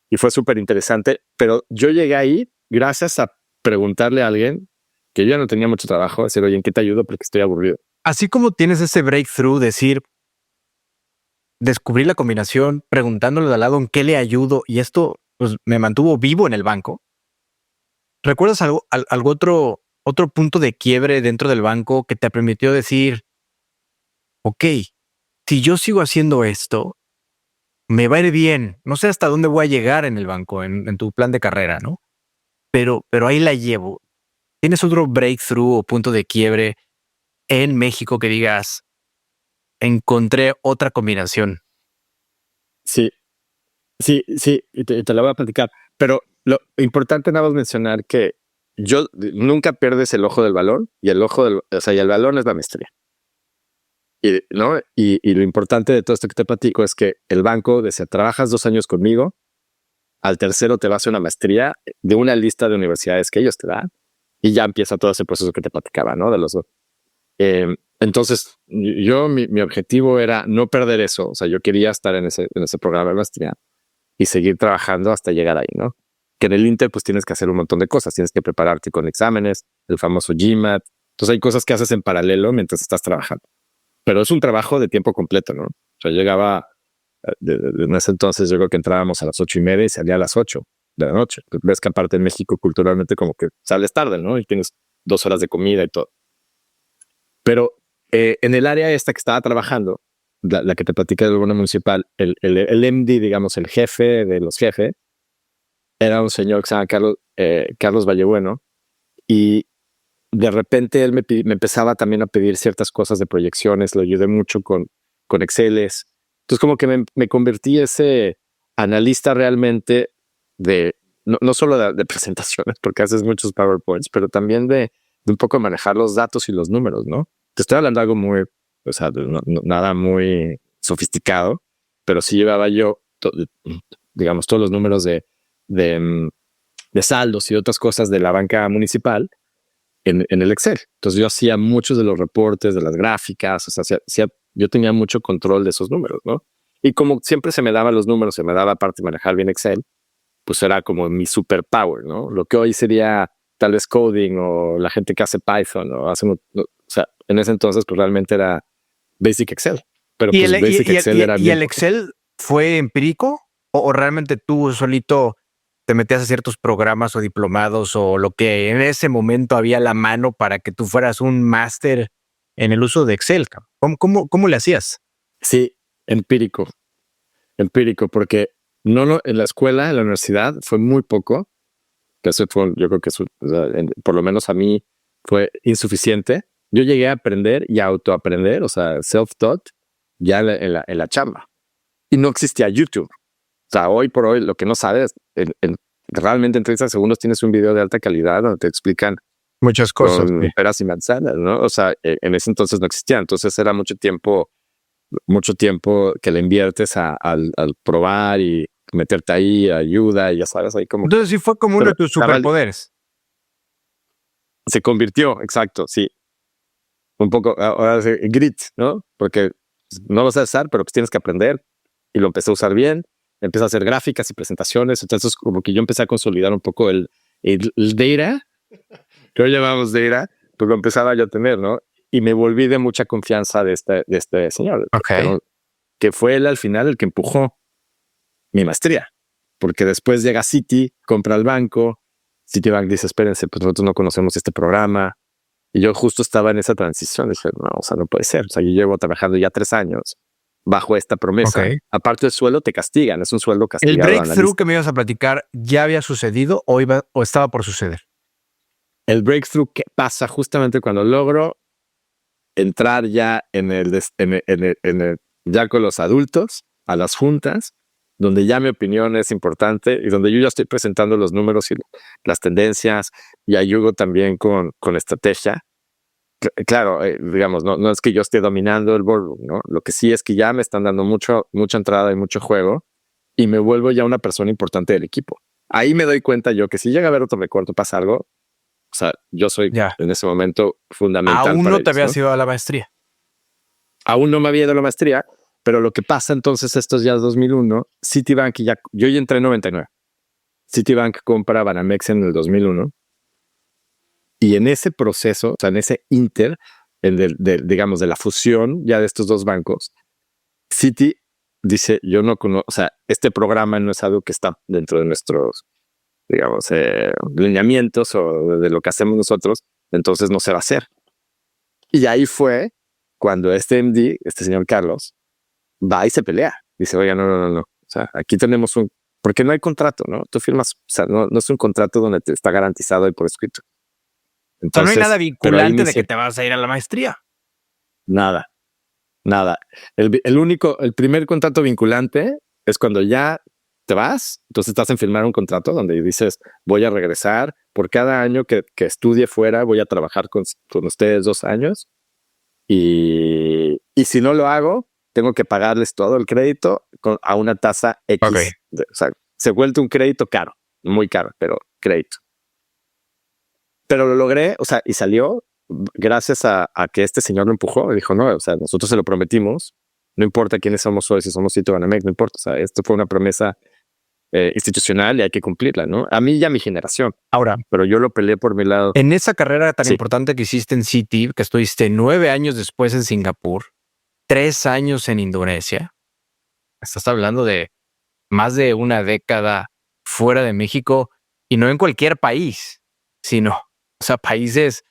Y fue súper interesante, pero yo llegué ahí gracias a preguntarle a alguien que yo ya no tenía mucho trabajo, decir, oye, ¿en qué te ayudo? Porque estoy aburrido. Así como tienes ese breakthrough, decir, descubrí la combinación, preguntándole de al lado en qué le ayudo, y esto pues, me mantuvo vivo en el banco. ¿Recuerdas algo otro punto de quiebre dentro del banco que te permitió decir, ok, si yo sigo haciendo esto, me va a ir bien? No sé hasta dónde voy a llegar en el banco, en tu plan de carrera, ¿no? Pero ahí la llevo. ¿Tienes otro breakthrough o punto de quiebre en México que digas, encontré otra combinación? Sí, y te la voy a platicar. Pero lo importante nada más mencionar que nunca pierdes el ojo del balón, y el balón es la maestría. ¿No? Y lo importante de todo esto que te platico es que el banco, desde trabajas 2 años conmigo, al tercero te vas a hacer una maestría de una lista de universidades que ellos te dan, y ya empieza todo ese proceso que te platicaba, ¿no? De los dos. Entonces, mi objetivo era no perder eso. O sea, yo quería estar en ese programa de maestría y seguir trabajando hasta llegar ahí, ¿no? Que en el Inter, pues tienes que hacer un montón de cosas. Tienes que prepararte con exámenes, el famoso GMAT. Entonces, hay cosas que haces en paralelo mientras estás trabajando. Pero es un trabajo de tiempo completo, ¿no? O sea, llegaba, en ese entonces, yo creo que entrábamos a las 8:30 y salía a las 8 de la noche. Ves que aparte en México, culturalmente, como que sales tarde, ¿no? Y tienes 2 horas de comida y todo. Pero en el área esta que estaba trabajando, la que te platicé del bono municipal, el MD, digamos, el jefe de los jefes, era un señor que se llama Carlos Vallebueno, y de repente él me empezaba también a pedir ciertas cosas de proyecciones, lo ayudé mucho con Exceles. Entonces como que me convertí ese analista realmente no solo de presentaciones, porque haces muchos PowerPoints, pero también de un poco manejar los datos y los números, ¿no? Te estoy hablando de algo muy, o sea, nada muy sofisticado, pero sí llevaba yo, digamos, todos los números de saldos y otras cosas de la banca municipal en el Excel. Entonces yo hacía muchos de los reportes, de las gráficas, o sea, yo tenía mucho control de esos números, ¿no? Y como siempre se me daban los números, se me daba aparte manejar bien Excel, pues era como mi superpower, ¿no? Lo que hoy sería tal vez coding, o la gente que hace Python, o sea, en ese entonces pues realmente era Basic Excel. Pero pues Basic Excel era bien. ¿Y el Excel fue empírico o realmente tú solito te metías a ciertos programas o diplomados o lo que en ese momento había a la mano para que tú fueras un máster en el uso de Excel? ¿Cómo le hacías? Sí, empírico, porque no en la escuela, en la universidad, fue muy poco Eso fue, yo creo que por lo menos a mí fue insuficiente. Yo llegué a aprender y a autoaprender, o sea, self-taught, ya en la chamba. Y no existía YouTube. O sea, hoy por hoy, lo que no sabes, realmente en 30 segundos tienes un video de alta calidad donde te explican muchas cosas. Con peras y manzanas, ¿no? O sea, en ese entonces no existía. Entonces era mucho tiempo que le inviertes al probar y meterte ahí, ayuda, y ya sabes, ahí como... Entonces sí fue como uno de tus superpoderes. Se convirtió, exacto, sí. Un poco, ahora sí, grit, ¿no? Porque no lo sabes usar, pero pues tienes que aprender. Y lo empecé a usar bien. Empecé a hacer gráficas y presentaciones. Entonces como que yo empecé a consolidar un poco el data, que hoy llamamos data, pues lo empezaba yo a tener, ¿no? Y me volví de mucha confianza de este señor. Okay. Que fue él al final el que empujó mi maestría. Porque después llega Citi, compra el banco. Citibank dice, espérense, pues nosotros no conocemos este programa. Y yo justo estaba en esa transición. Dije, no, o sea, no puede ser. O sea, yo llevo trabajando ya 3 años bajo esta promesa. Okay. Aparte del sueldo, te castigan. Es un sueldo castigado. ¿El breakthrough que me ibas a platicar ya había sucedido o estaba por suceder? El breakthrough que pasa justamente cuando logro entrar ya ya con los adultos, a las juntas, donde ya mi opinión es importante y donde yo ya estoy presentando los números y las tendencias y ayudo también con estrategia. Claro, digamos, no es que yo esté dominando el boardroom, ¿no? Lo que sí es que ya me están dando mucha entrada y mucho juego y me vuelvo ya una persona importante del equipo. Ahí me doy cuenta yo que si llega a haber otro recorte, pasa algo, o sea, yo soy en ese momento fundamental. Aún para no ellos, te habías ido a la maestría. Aún no me había ido a la maestría, pero lo que pasa entonces, estos ya 2001, Citibank yo ya entré en 99. Citibank compra Banamex en el 2001. Y en ese proceso, o sea, en ese digamos, de la fusión ya de estos dos bancos, Citi dice, yo no conozco, o sea, este programa no es algo que está dentro de nuestros, digamos, lineamientos o de lo que hacemos nosotros, entonces no se va a hacer. Y ahí fue cuando este MD, este señor Carlos, va y se pelea. Dice, oiga, no. O sea, aquí tenemos porque no hay contrato, ¿no? Tú firmas, o sea, no es un contrato donde te está garantizado y por escrito. Entonces, no hay nada vinculante de que te vas a ir a la maestría. Nada. El primer contrato vinculante es cuando ya te vas, entonces estás en firmar un contrato donde dices, voy a regresar, por cada año que estudie fuera, voy a trabajar con ustedes 2 años, y si no lo hago, tengo que pagarles todo el crédito a una tasa X. Okay. O sea, se vuelve un crédito caro, muy caro, pero crédito. Pero lo logré, o sea, y salió gracias a que este señor lo empujó y dijo, no, o sea, nosotros se lo prometimos, no importa quiénes somos hoy, si somos Citibanamex, no importa, o sea, esto fue una promesa institucional y hay que cumplirla, ¿no? A mí y a mi generación. Ahora, pero yo lo peleé por mi lado. En esa carrera tan importante que hiciste en Citi, que estuviste 9 años después en Singapur, 3 años en Indonesia, estás hablando de más de una década fuera de México y no en cualquier país, sino, o sea, países,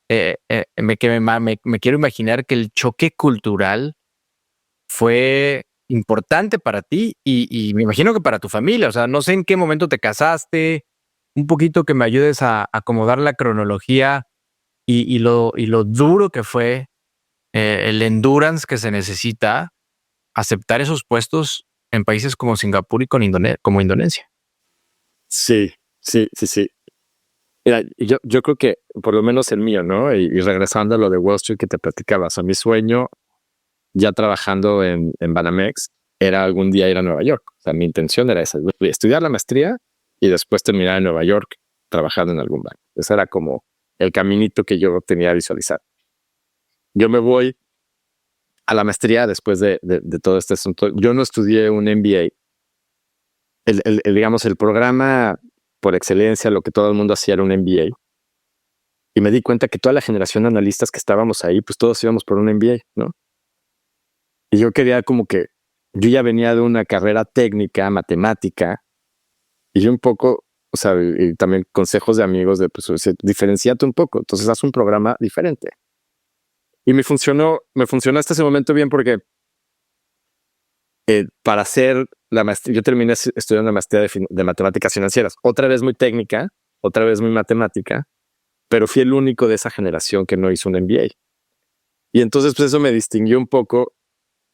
me quiero imaginar que el choque cultural fue importante para ti y me imagino que para tu familia. O sea, no sé en qué momento te casaste, un poquito que me ayudes a acomodar la cronología y lo duro que fue el endurance que se necesita aceptar esos puestos en países como Singapur y como Indonesia. Sí. Mira, yo creo que por lo menos el mío, ¿no? Y regresando a lo de Wall Street que te platicaba, o sea, mi sueño ya trabajando en Banamex era algún día ir a Nueva York. O sea, mi intención era esa, estudiar la maestría y después terminar en Nueva York trabajando en algún banco. Ese era como el caminito que yo tenía visualizado. Yo me voy a la maestría después de todo este asunto. Yo no estudié un MBA. Digamos, el programa por excelencia, lo que todo el mundo hacía era un MBA. Y me di cuenta que toda la generación de analistas que estábamos ahí, pues todos íbamos por un MBA, ¿no? Y yo quería como que, yo ya venía de una carrera técnica, matemática, y yo un poco, o sea, y también consejos de amigos de, pues, diferenciate un poco, entonces haz un programa diferente. Y me funcionó hasta ese momento bien porque para hacer la maestría, yo terminé estudiando la maestría de matemáticas financieras, otra vez muy técnica, otra vez muy matemática, pero fui el único de esa generación que no hizo un MBA. Y entonces pues eso me distinguió un poco.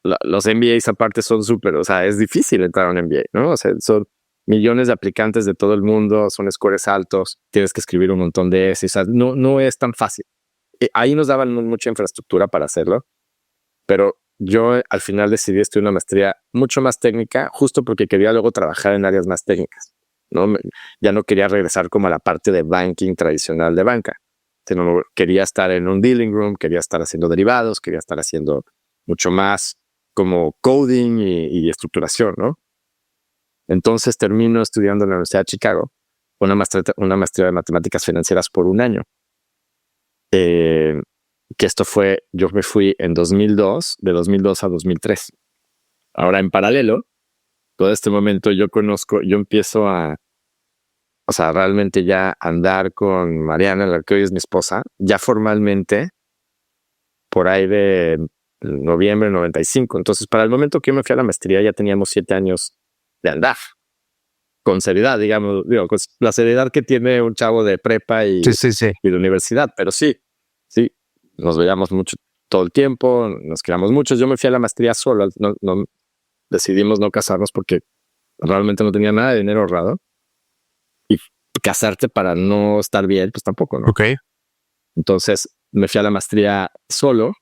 Los MBAs aparte son súper, o sea, es difícil entrar a un MBA, ¿no? O sea, son millones de aplicantes de todo el mundo, son scores altos, tienes que escribir un montón de essays, o sea, no es tan fácil. Ahí nos daban mucha infraestructura para hacerlo, pero yo al final decidí estudiar una maestría mucho más técnica, justo porque quería luego trabajar en áreas más técnicas, ¿no? Ya no quería regresar como a la parte de banking tradicional de banca, sino quería estar en un dealing room, quería estar haciendo derivados, quería estar haciendo mucho más como coding y estructuración, ¿no? Entonces termino estudiando en la Universidad de Chicago una maestría de matemáticas financieras por un año. Que esto fue, yo me fui en 2002, de 2002 a 2003. Ahora, en paralelo, todo este momento yo empiezo a, o sea, realmente ya andar con Mariana, la que hoy es mi esposa, ya formalmente por ahí de noviembre de 95. Entonces, para el momento que yo me fui a la maestría, ya teníamos 7 años de andar. Con seriedad, digamos, con la seriedad que tiene un chavo de prepa y de universidad. Pero sí, nos veíamos mucho todo el tiempo, nos queríamos mucho. Yo me fui a la maestría solo, decidimos no casarnos porque realmente no tenía nada de dinero ahorrado. Y casarte para no estar bien, pues tampoco, ¿no? Ok. Entonces me fui a la maestría solo,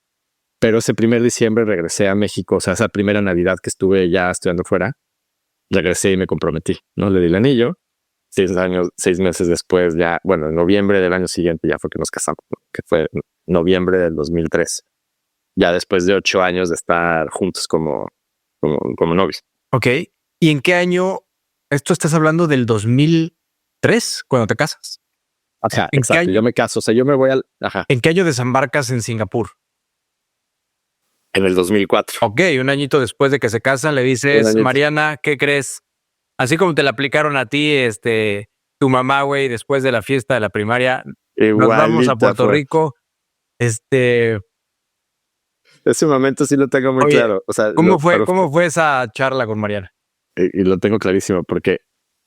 pero ese primer diciembre regresé a México, o sea, esa primera Navidad que estuve ya estudiando fuera, regresé y me comprometí, ¿no? Le di el anillo. 6 meses después ya, bueno, en noviembre del año siguiente ya fue que nos casamos, ¿no? Que fue noviembre del 2003. Ya después de 8 años de estar juntos como novios. Ok. ¿Y en qué año? Esto estás hablando del 2003, cuando te casas. Ajá, ¿En exacto. qué año? Yo me caso, o sea, yo me voy al... Ajá. ¿En qué año desembarcas en Singapur? En el 2004. Ok, un añito después de que se casan, le dices, Mariana, ¿qué crees? Así como te la aplicaron a ti, tu mamá, güey, después de la fiesta de la primaria, nos vamos a Puerto Rico. Ese momento sí lo tengo muy claro. O sea, ¿Cómo fue esa charla con Mariana? Y lo tengo clarísimo porque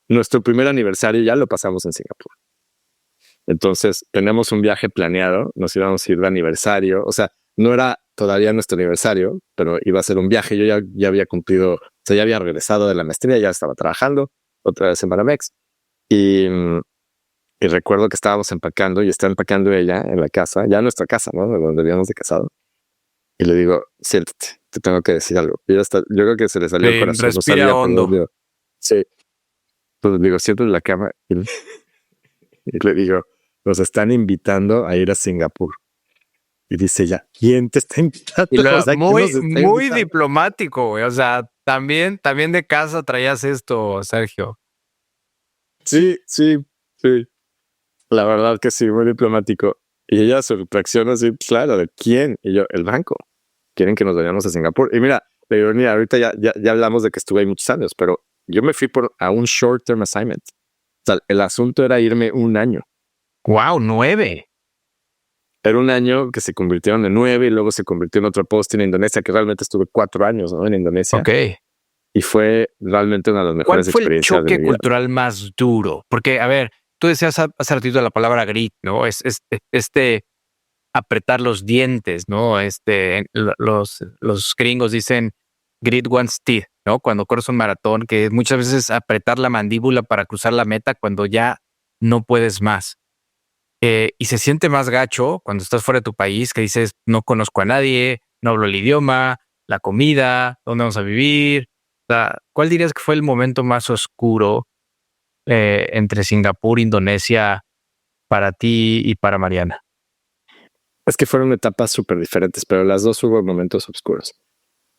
nuestro primer aniversario ya lo pasamos en Singapur. Entonces, tenemos un viaje planeado, nos íbamos a ir de aniversario. O sea, no era todavía nuestro aniversario, pero iba a ser un viaje. Yo ya había cumplido, o sea, ya había regresado de la maestría, ya estaba trabajando otra vez en Banamex. Y recuerdo que estábamos empacando y estaba empacando ella en la casa, ya en nuestra casa, ¿no? De donde habíamos de casado. Y le digo, siéntate, te tengo que decir algo. Y yo creo que se le salió el corazón. Respira hondo. Digo, sí. Entonces digo, siéntate en la cama y le digo, nos están invitando a ir a Singapur. Y dice ella, ¿quién te está invitando? Muy diplomático, güey. O sea, también de casa traías esto, Sergio. Sí. La verdad que sí, muy diplomático. Y ella su reacción así, claro, ¿de quién? Y yo, el banco. Quieren que nos vayamos a Singapur. Y mira, la ironía, ahorita ya hablamos de que estuve ahí muchos años, pero yo me fui a un short-term assignment. O sea, el asunto era irme un año. ¡Wow! 9. Era un año que se convirtieron en 9 y luego se convirtió en otro post en Indonesia, que realmente estuve 4 años, ¿no? En Indonesia. Ok. Y fue realmente una de las mejores experiencias. ¿Cuál fue el choque cultural más duro? Porque, a ver, tú decías hace ratito la palabra grit, ¿no? Es apretar los dientes, ¿no? Los gringos dicen grit one's teeth, ¿no? Cuando corres un maratón, que muchas veces es apretar la mandíbula para cruzar la meta cuando ya no puedes más. Y se siente más gacho cuando estás fuera de tu país, que dices, no conozco a nadie, no hablo el idioma, la comida, dónde vamos a vivir. O sea, ¿cuál dirías que fue el momento más oscuro entre Singapur e Indonesia para ti y para Mariana? Es que fueron etapas súper diferentes, pero las dos hubo momentos oscuros.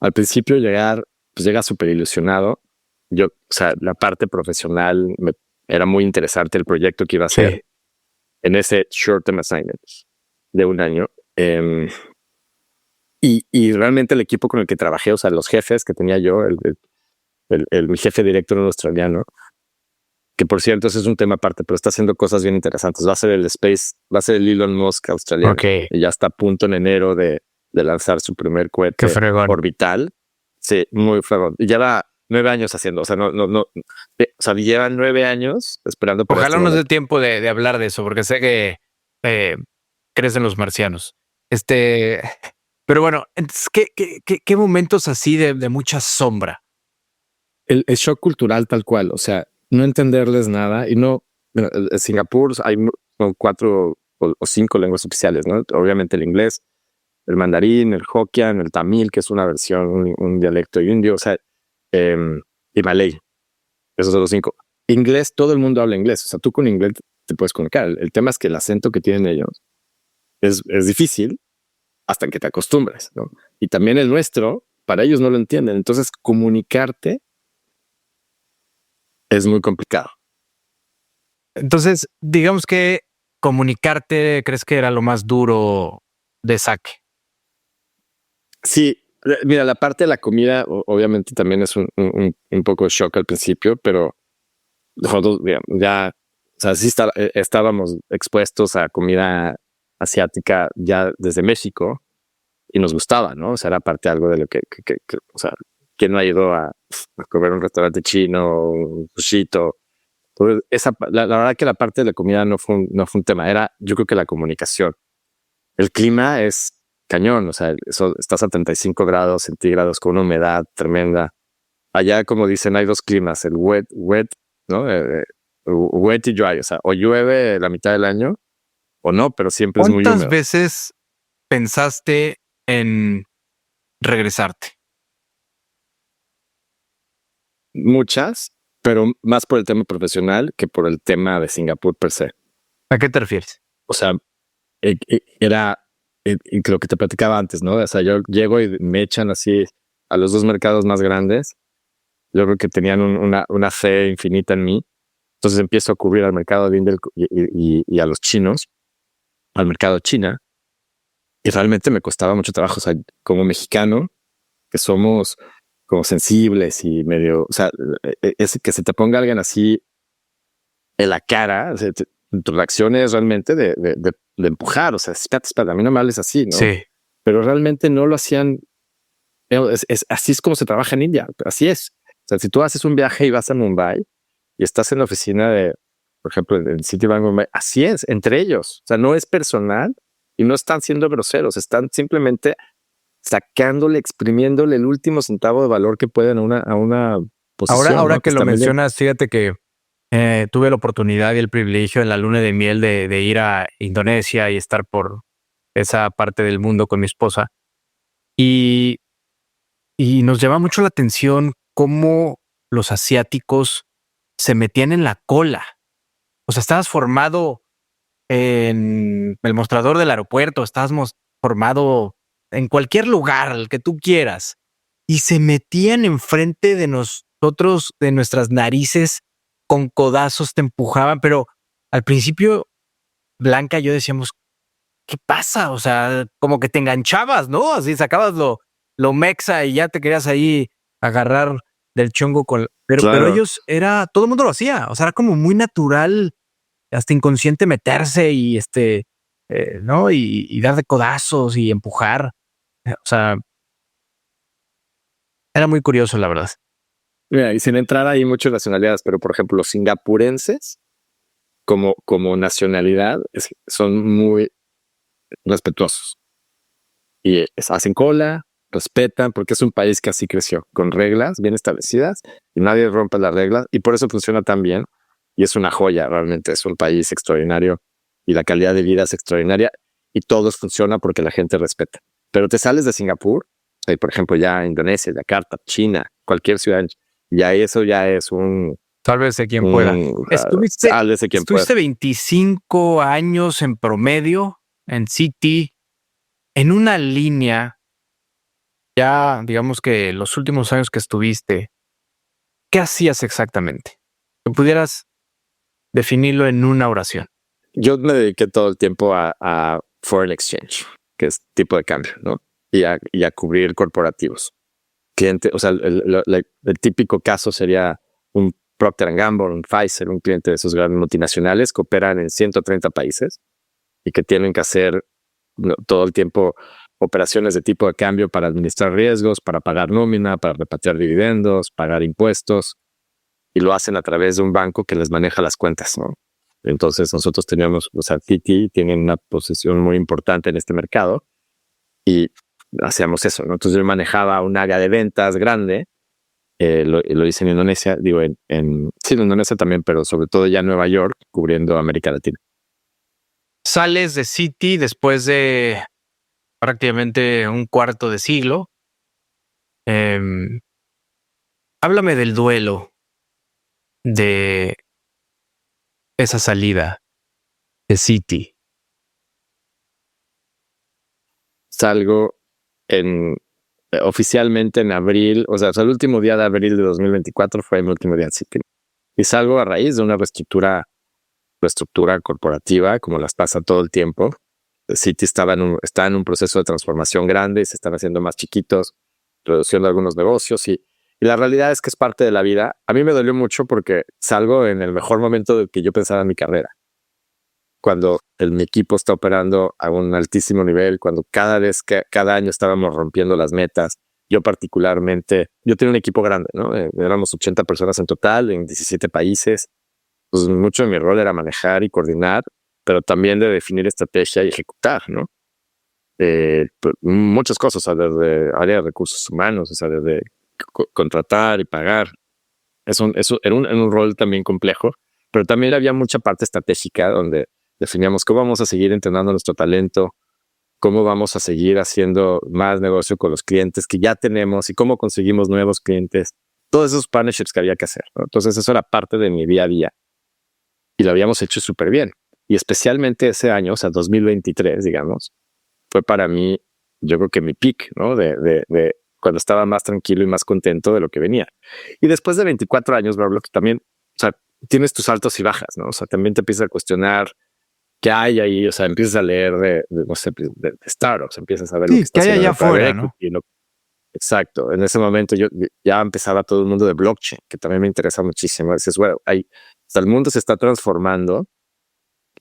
Al principio llegas súper ilusionado. O sea, la parte profesional era muy interesante el proyecto que iba a hacer en ese short-term assignment de un año. Y realmente el equipo con el que trabajé, o sea, los jefes que tenía yo, mi jefe directo era un australiano, que por cierto, ese es un tema aparte, pero está haciendo cosas bien interesantes. Va a ser el Elon Musk australiano. Okay. Y ya está a punto en enero de lanzar su primer cohete orbital. Sí, muy fregón. Y 9 años haciendo, o sea, o sea, llevan 9 años esperando por Ojalá este nos dé momento. tiempo de hablar de eso, porque sé que crees en los marcianos. Pero bueno, entonces, ¿qué momentos así de mucha sombra? El shock cultural tal cual, o sea, no entenderles nada y no, bueno, en Singapur hay como 4 o 5 lenguas oficiales, ¿no? Obviamente el inglés, el mandarín, el Hokkien, el tamil, que es una versión, un dialecto indio, o sea, y malay. Esos son los 5. Inglés, todo el mundo habla inglés. O sea, tú con inglés te puedes comunicar. El tema es que el acento que tienen ellos es difícil hasta que te acostumbres, ¿no? Y también el nuestro, para ellos no lo entienden. Entonces, comunicarte es muy complicado. Entonces, digamos que comunicarte, ¿crees que era lo más duro de saque? Sí, mira, la parte de la comida, obviamente también es un poco shock al principio, pero nosotros ya, o sea, sí estábamos expuestos a comida asiática ya desde México y nos gustaba, ¿no? O sea, era parte de algo de lo que o sea, ¿quién no ha ido a comer un restaurante chino, un sushito? Entonces, la verdad que la parte de la comida no fue un tema, era yo creo que la comunicación. El clima es cañón, o sea, estás a 35 grados centígrados con una humedad tremenda. Allá, como dicen, hay 2 climas, el wet, ¿no? Wet y dry, o sea, o llueve la mitad del año o no, pero siempre es muy ¿Cuántas húmedo. veces pensaste en regresarte? Muchas, pero más por el tema profesional que por el tema de Singapur per se. ¿A qué te refieres? O sea, era lo que te platicaba antes, ¿no? O sea, yo llego y me echan así a los 2 mercados más grandes. Yo creo que tenían una fe infinita en mí. Entonces empiezo a cubrir al mercado de India y a los chinos, al mercado China, y realmente me costaba mucho trabajo. O sea, como mexicano, que somos como sensibles y medio, o sea, es que se te ponga alguien así en la cara, o sea, tu reacción es realmente de empujar, o sea, espérate, a mí no me hables así, ¿no? Sí. Pero realmente no lo hacían, así es como se trabaja en India, así es. O sea, si tú haces un viaje y vas a Mumbai y estás en la oficina de, por ejemplo, en Citibank Mumbai, así es, entre ellos. O sea, no es personal y no están siendo groseros, están simplemente sacándole, exprimiéndole el último centavo de valor que pueden a una posición, Ahora ¿no? Que que lo está vendiendo. mencionas, fíjate que tuve la oportunidad y el privilegio en la luna de miel de ir a Indonesia y estar por esa parte del mundo con mi esposa. Y, y nos llama mucho la atención cómo los asiáticos se metían en la cola. O sea, estabas formado en el mostrador del aeropuerto, estabas formado en cualquier lugar, el que tú quieras, y se metían enfrente de nosotros, de nuestras narices, con codazos, te empujaban, pero al principio, Blanca y yo decíamos, ¿qué pasa? O sea, como que te enganchabas, ¿no? Así sacabas lo mexa y ya te querías ahí agarrar del chongo pero Claro. ellos todo el mundo lo hacía, o sea, era como muy natural, hasta inconsciente meterse y ¿no? Y dar de codazos y empujar. O sea, era muy curioso, la verdad. Mira, y sin entrar ahí muchas nacionalidades, pero por ejemplo, los singapurenses como nacionalidad son muy respetuosos y hacen cola, respetan, porque es un país que así creció, con reglas bien establecidas y nadie rompe las reglas y por eso funciona tan bien y es una joya, realmente es un país extraordinario y la calidad de vida es extraordinaria y todo funciona porque la gente respeta. Pero te sales de Singapur, por ejemplo, ya Indonesia, Yakarta, China, cualquier ciudad, ya eso ya es Tal vez de quien pueda. Estuviste, sálvese quien pueda. estuviste 25 años en promedio en City, en una línea, ya digamos que los últimos años que estuviste, ¿qué hacías exactamente? Que pudieras definirlo en una oración. Yo me dediqué todo el tiempo a foreign exchange, que es tipo de cambio, ¿no? Y a cubrir corporativos. Cliente, o sea, el típico caso sería un Procter Gamble, un Pfizer, un cliente de esos grandes multinacionales que operan en 130 países y que tienen que hacer todo el tiempo operaciones de tipo de cambio para administrar riesgos, para pagar nómina, para repatriar dividendos, pagar impuestos, y lo hacen a través de un banco que les maneja las cuentas, ¿no? Entonces nosotros teníamos, o sea, Citi tiene una posición muy importante en este mercado y hacíamos eso, ¿no? Entonces yo manejaba un área de ventas grande, lo hice en Indonesia, digo, sí, en Indonesia también, pero sobre todo ya en Nueva York, cubriendo América Latina. Sales de Citi después de prácticamente un cuarto de siglo. Háblame del duelo de esa salida de Citi. Salgo oficialmente en abril, o sea, el último día de abril de 2024 fue mi último día en Citi. Y salgo a raíz de una reestructura corporativa, como las pasa todo el tiempo. Citi está en un proceso de transformación grande, se están haciendo más chiquitos, reduciendo algunos negocios y la realidad es que es parte de la vida. A mí me dolió mucho porque salgo en el mejor momento del que yo pensaba en mi carrera. Cuando mi equipo está operando a un altísimo nivel, cuando cada año estábamos rompiendo las metas. Yo particularmente, yo tenía un equipo grande, ¿no? Éramos 80 personas en total, en 17 países. Pues mucho de mi rol era manejar y coordinar, pero también de definir estrategia y ejecutar, ¿no? Muchas cosas, o sea, desde área de recursos humanos, o sea, desde contratar y pagar. Eso era un rol también complejo, pero también había mucha parte estratégica donde definíamos cómo vamos a seguir entrenando nuestro talento, cómo vamos a seguir haciendo más negocio con los clientes que ya tenemos y cómo conseguimos nuevos clientes. Todos esos partnerships que había que hacer, ¿no? Entonces eso era parte de mi día a día y lo habíamos hecho súper bien. Y especialmente ese año, o sea, 2023, digamos, fue para mí, yo creo que mi peak, ¿no? De cuando estaba más tranquilo y más contento de lo que venía. Y después de 24 años, Pablo, que también, o sea, tienes tus altos y bajas, ¿no? O sea, también te empiezas a cuestionar qué hay ahí, o sea, empiezas a leer no sé, de startups, empiezas a ver lo que está hay haciendo allá el private afuera, equity, ¿no? Exacto. En ese momento yo ya empezaba todo el mundo de blockchain, que también me interesa muchísimo. Dices, bueno, o sea, el mundo se está transformando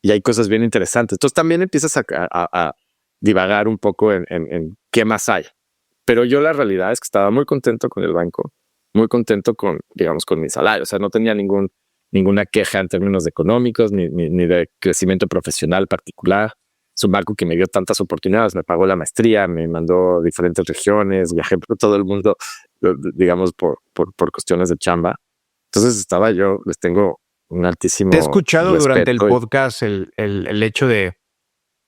y hay cosas bien interesantes. Entonces también empiezas a divagar un poco en qué más hay. Pero yo la realidad es que estaba muy contento con el banco, muy contento con, digamos, con mi salario. O sea, no tenía ninguna queja en términos económicos ni de crecimiento profesional particular. Es un banco que me dio tantas oportunidades, me pagó la maestría, me mandó a diferentes regiones, viajé por todo el mundo, digamos, por cuestiones de chamba. Entonces les tengo un altísimo Te he escuchado durante el respeto podcast el hecho de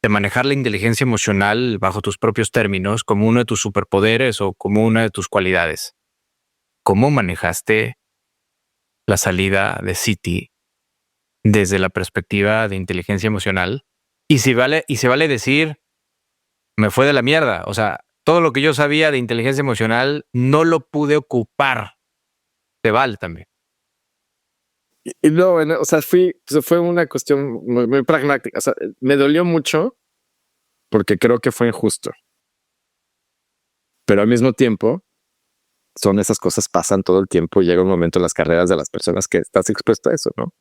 manejar la inteligencia emocional bajo tus propios términos como uno de tus superpoderes o como una de tus cualidades. ¿Cómo manejaste la salida de Citi desde la perspectiva de inteligencia emocional? Y se vale decir, me fue de la mierda. O sea, todo lo que yo sabía de inteligencia emocional no lo pude ocupar. Te vale también. Y no, bueno, o sea, fue una cuestión muy, muy pragmática. O sea, me dolió mucho porque creo que fue injusto. Pero al mismo tiempo, son esas cosas pasan todo el tiempo y llega un momento en las carreras de las personas que estás expuesto a eso, ¿no?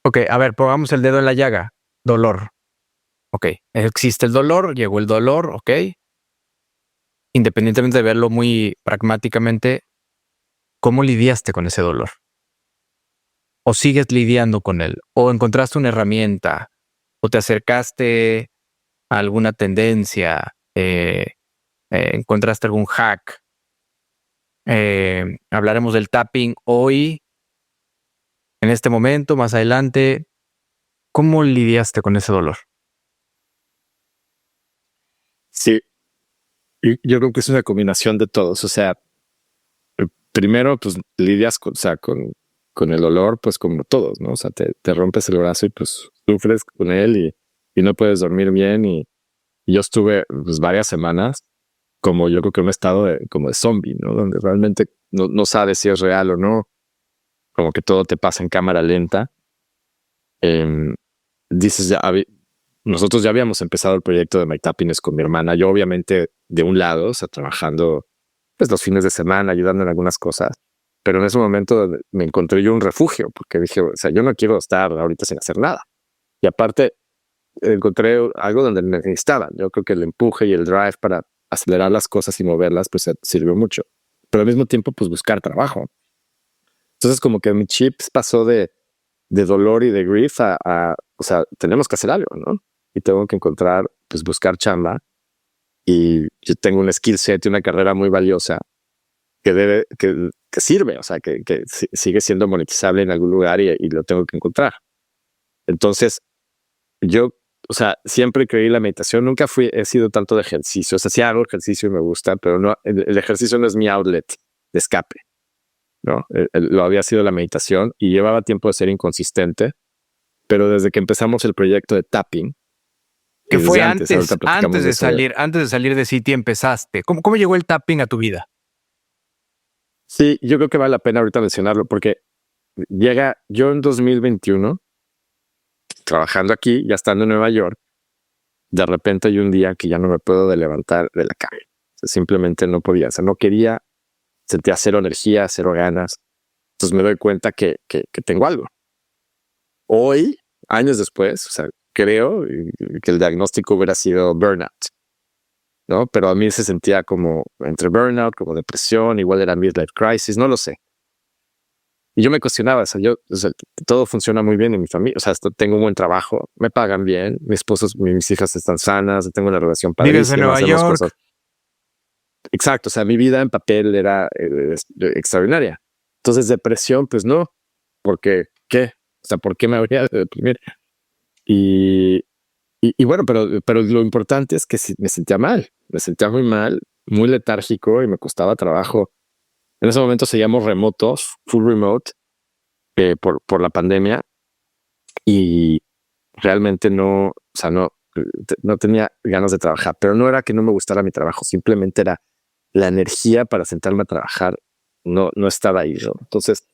Ok, a ver, pongamos el dedo en la llaga. Dolor. Ok, existe el dolor, llegó el dolor, ok. Independientemente de verlo muy pragmáticamente, ¿cómo lidiaste con ese dolor? ¿O sigues lidiando con él? ¿O encontraste una herramienta? ¿O te acercaste a alguna tendencia? ¿Encontraste algún hack? Hablaremos del tapping hoy, en este momento, más adelante. ¿Cómo lidiaste con ese dolor? Sí, yo creo que es una combinación de todos. O sea, primero, pues lidias con el dolor, pues como todos, ¿no? O sea, te rompes el brazo y pues sufres con él y no puedes dormir bien. Y yo estuve pues varias semanas como yo creo que en un estado como de zombie, ¿no? Donde realmente no sabes si es real o no. Como que todo te pasa en cámara lenta. Dices, nosotros ya habíamos empezado el proyecto de Mike Happiness con mi hermana. Yo obviamente de un lado, o sea, trabajando pues los fines de semana, ayudando en algunas cosas. Pero en ese momento me encontré yo un refugio porque dije, o sea, yo no quiero estar ahorita sin hacer nada. Y aparte, encontré algo donde me necesitaban. Yo creo que el empuje y el drive para acelerar las cosas y moverlas, pues sirvió mucho. Pero al mismo tiempo, pues buscar trabajo. Entonces como que mi chip pasó de dolor y de grief o sea, tenemos que hacer algo, ¿no? Y tengo que encontrar, pues buscar chamba. Y yo tengo un skill set y una carrera muy valiosa que sirve, o sea, que sigue siendo monetizable en algún lugar y lo tengo que encontrar. Entonces, yo, o sea, siempre creí la meditación, nunca he sido tanto de ejercicio, o sea, sí hago ejercicio y me gusta, pero no, el ejercicio no es mi outlet de escape, ¿no? Lo había sido la meditación y llevaba tiempo de ser inconsistente, pero desde que empezamos el proyecto de tapping, que fue antes de salir de City empezaste. ¿Cómo llegó el tapping a tu vida? Sí, yo creo que vale la pena ahorita mencionarlo porque yo en 2021, trabajando aquí, ya estando en Nueva York, de repente hay un día que ya no me puedo levantar de la cama. O sea, simplemente no podía, o sea, no quería, sentía cero energía, cero ganas. Entonces me doy cuenta que tengo algo. Hoy, años después, o sea, creo que el diagnóstico hubiera sido burnout, ¿no? Pero a mí se sentía como entre burnout, como depresión, igual era midlife crisis, no lo sé. Y yo me cuestionaba, o sea, todo funciona muy bien en mi familia, o sea, tengo un buen trabajo, me pagan bien, mis hijas están sanas, tengo una relación padrísima. Vives en Nueva York. Cosas. Exacto, o sea, mi vida en papel era extraordinaria. Entonces, depresión, pues no, porque, ¿qué? O sea, ¿por qué me habría de deprimir? Y bueno, pero lo importante es que me sentía mal, me sentía muy mal, muy letárgico y me costaba trabajo. En ese momento seguíamos remotos, full remote, por la pandemia y realmente no tenía ganas de trabajar, pero no era que no me gustara mi trabajo, simplemente era la energía para sentarme a trabajar, no estaba ahí, ¿no? Entonces,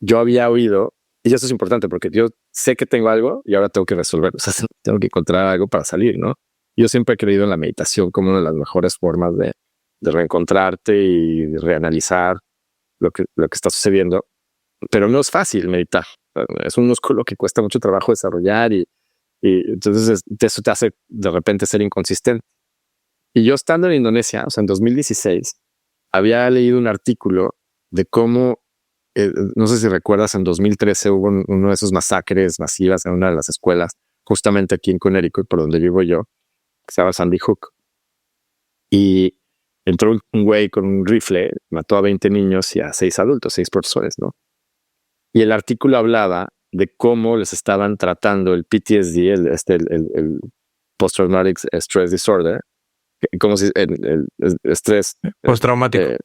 yo había oído, y eso es importante porque yo sé que tengo algo y ahora tengo que resolverlo, o sea, tengo que encontrar algo para salir, ¿no? Yo siempre he creído en la meditación como una de las mejores formas de reencontrarte y de reanalizar lo que está sucediendo, pero no es fácil meditar. Es un músculo que cuesta mucho trabajo desarrollar y entonces eso te hace de repente ser inconsistente. Y yo estando en Indonesia, o sea, en 2016, había leído un artículo de cómo, no sé si recuerdas, en 2013 hubo uno de esos masacres masivas en una de las escuelas, justamente aquí en Connecticut, por donde vivo yo, que se llama Sandy Hook. Y entró un güey con un rifle, mató a 20 niños y a 6 adultos, 6 profesores, ¿no? Y el artículo hablaba de cómo les estaban tratando el PTSD, el Post-Traumatic Stress Disorder, como si el estrés postraumático,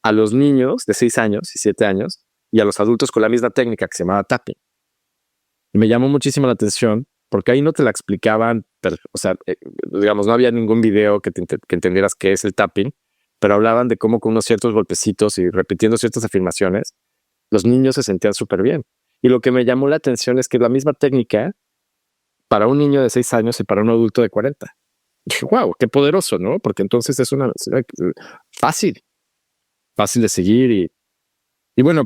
a los niños de 6 años y 7 años y a los adultos con la misma técnica que se llamaba tapping. Y me llamó muchísimo la atención porque ahí no te la explicaban, o sea, digamos, no había ningún video que entendieras qué es el tapping, pero hablaban de cómo con unos ciertos golpecitos y repitiendo ciertas afirmaciones, los niños se sentían súper bien. Y lo que me llamó la atención es que la misma técnica para un niño de 6 años y para un adulto de 40. Y dije, wow, qué poderoso, ¿no? Porque entonces es una fácil de seguir. Y bueno,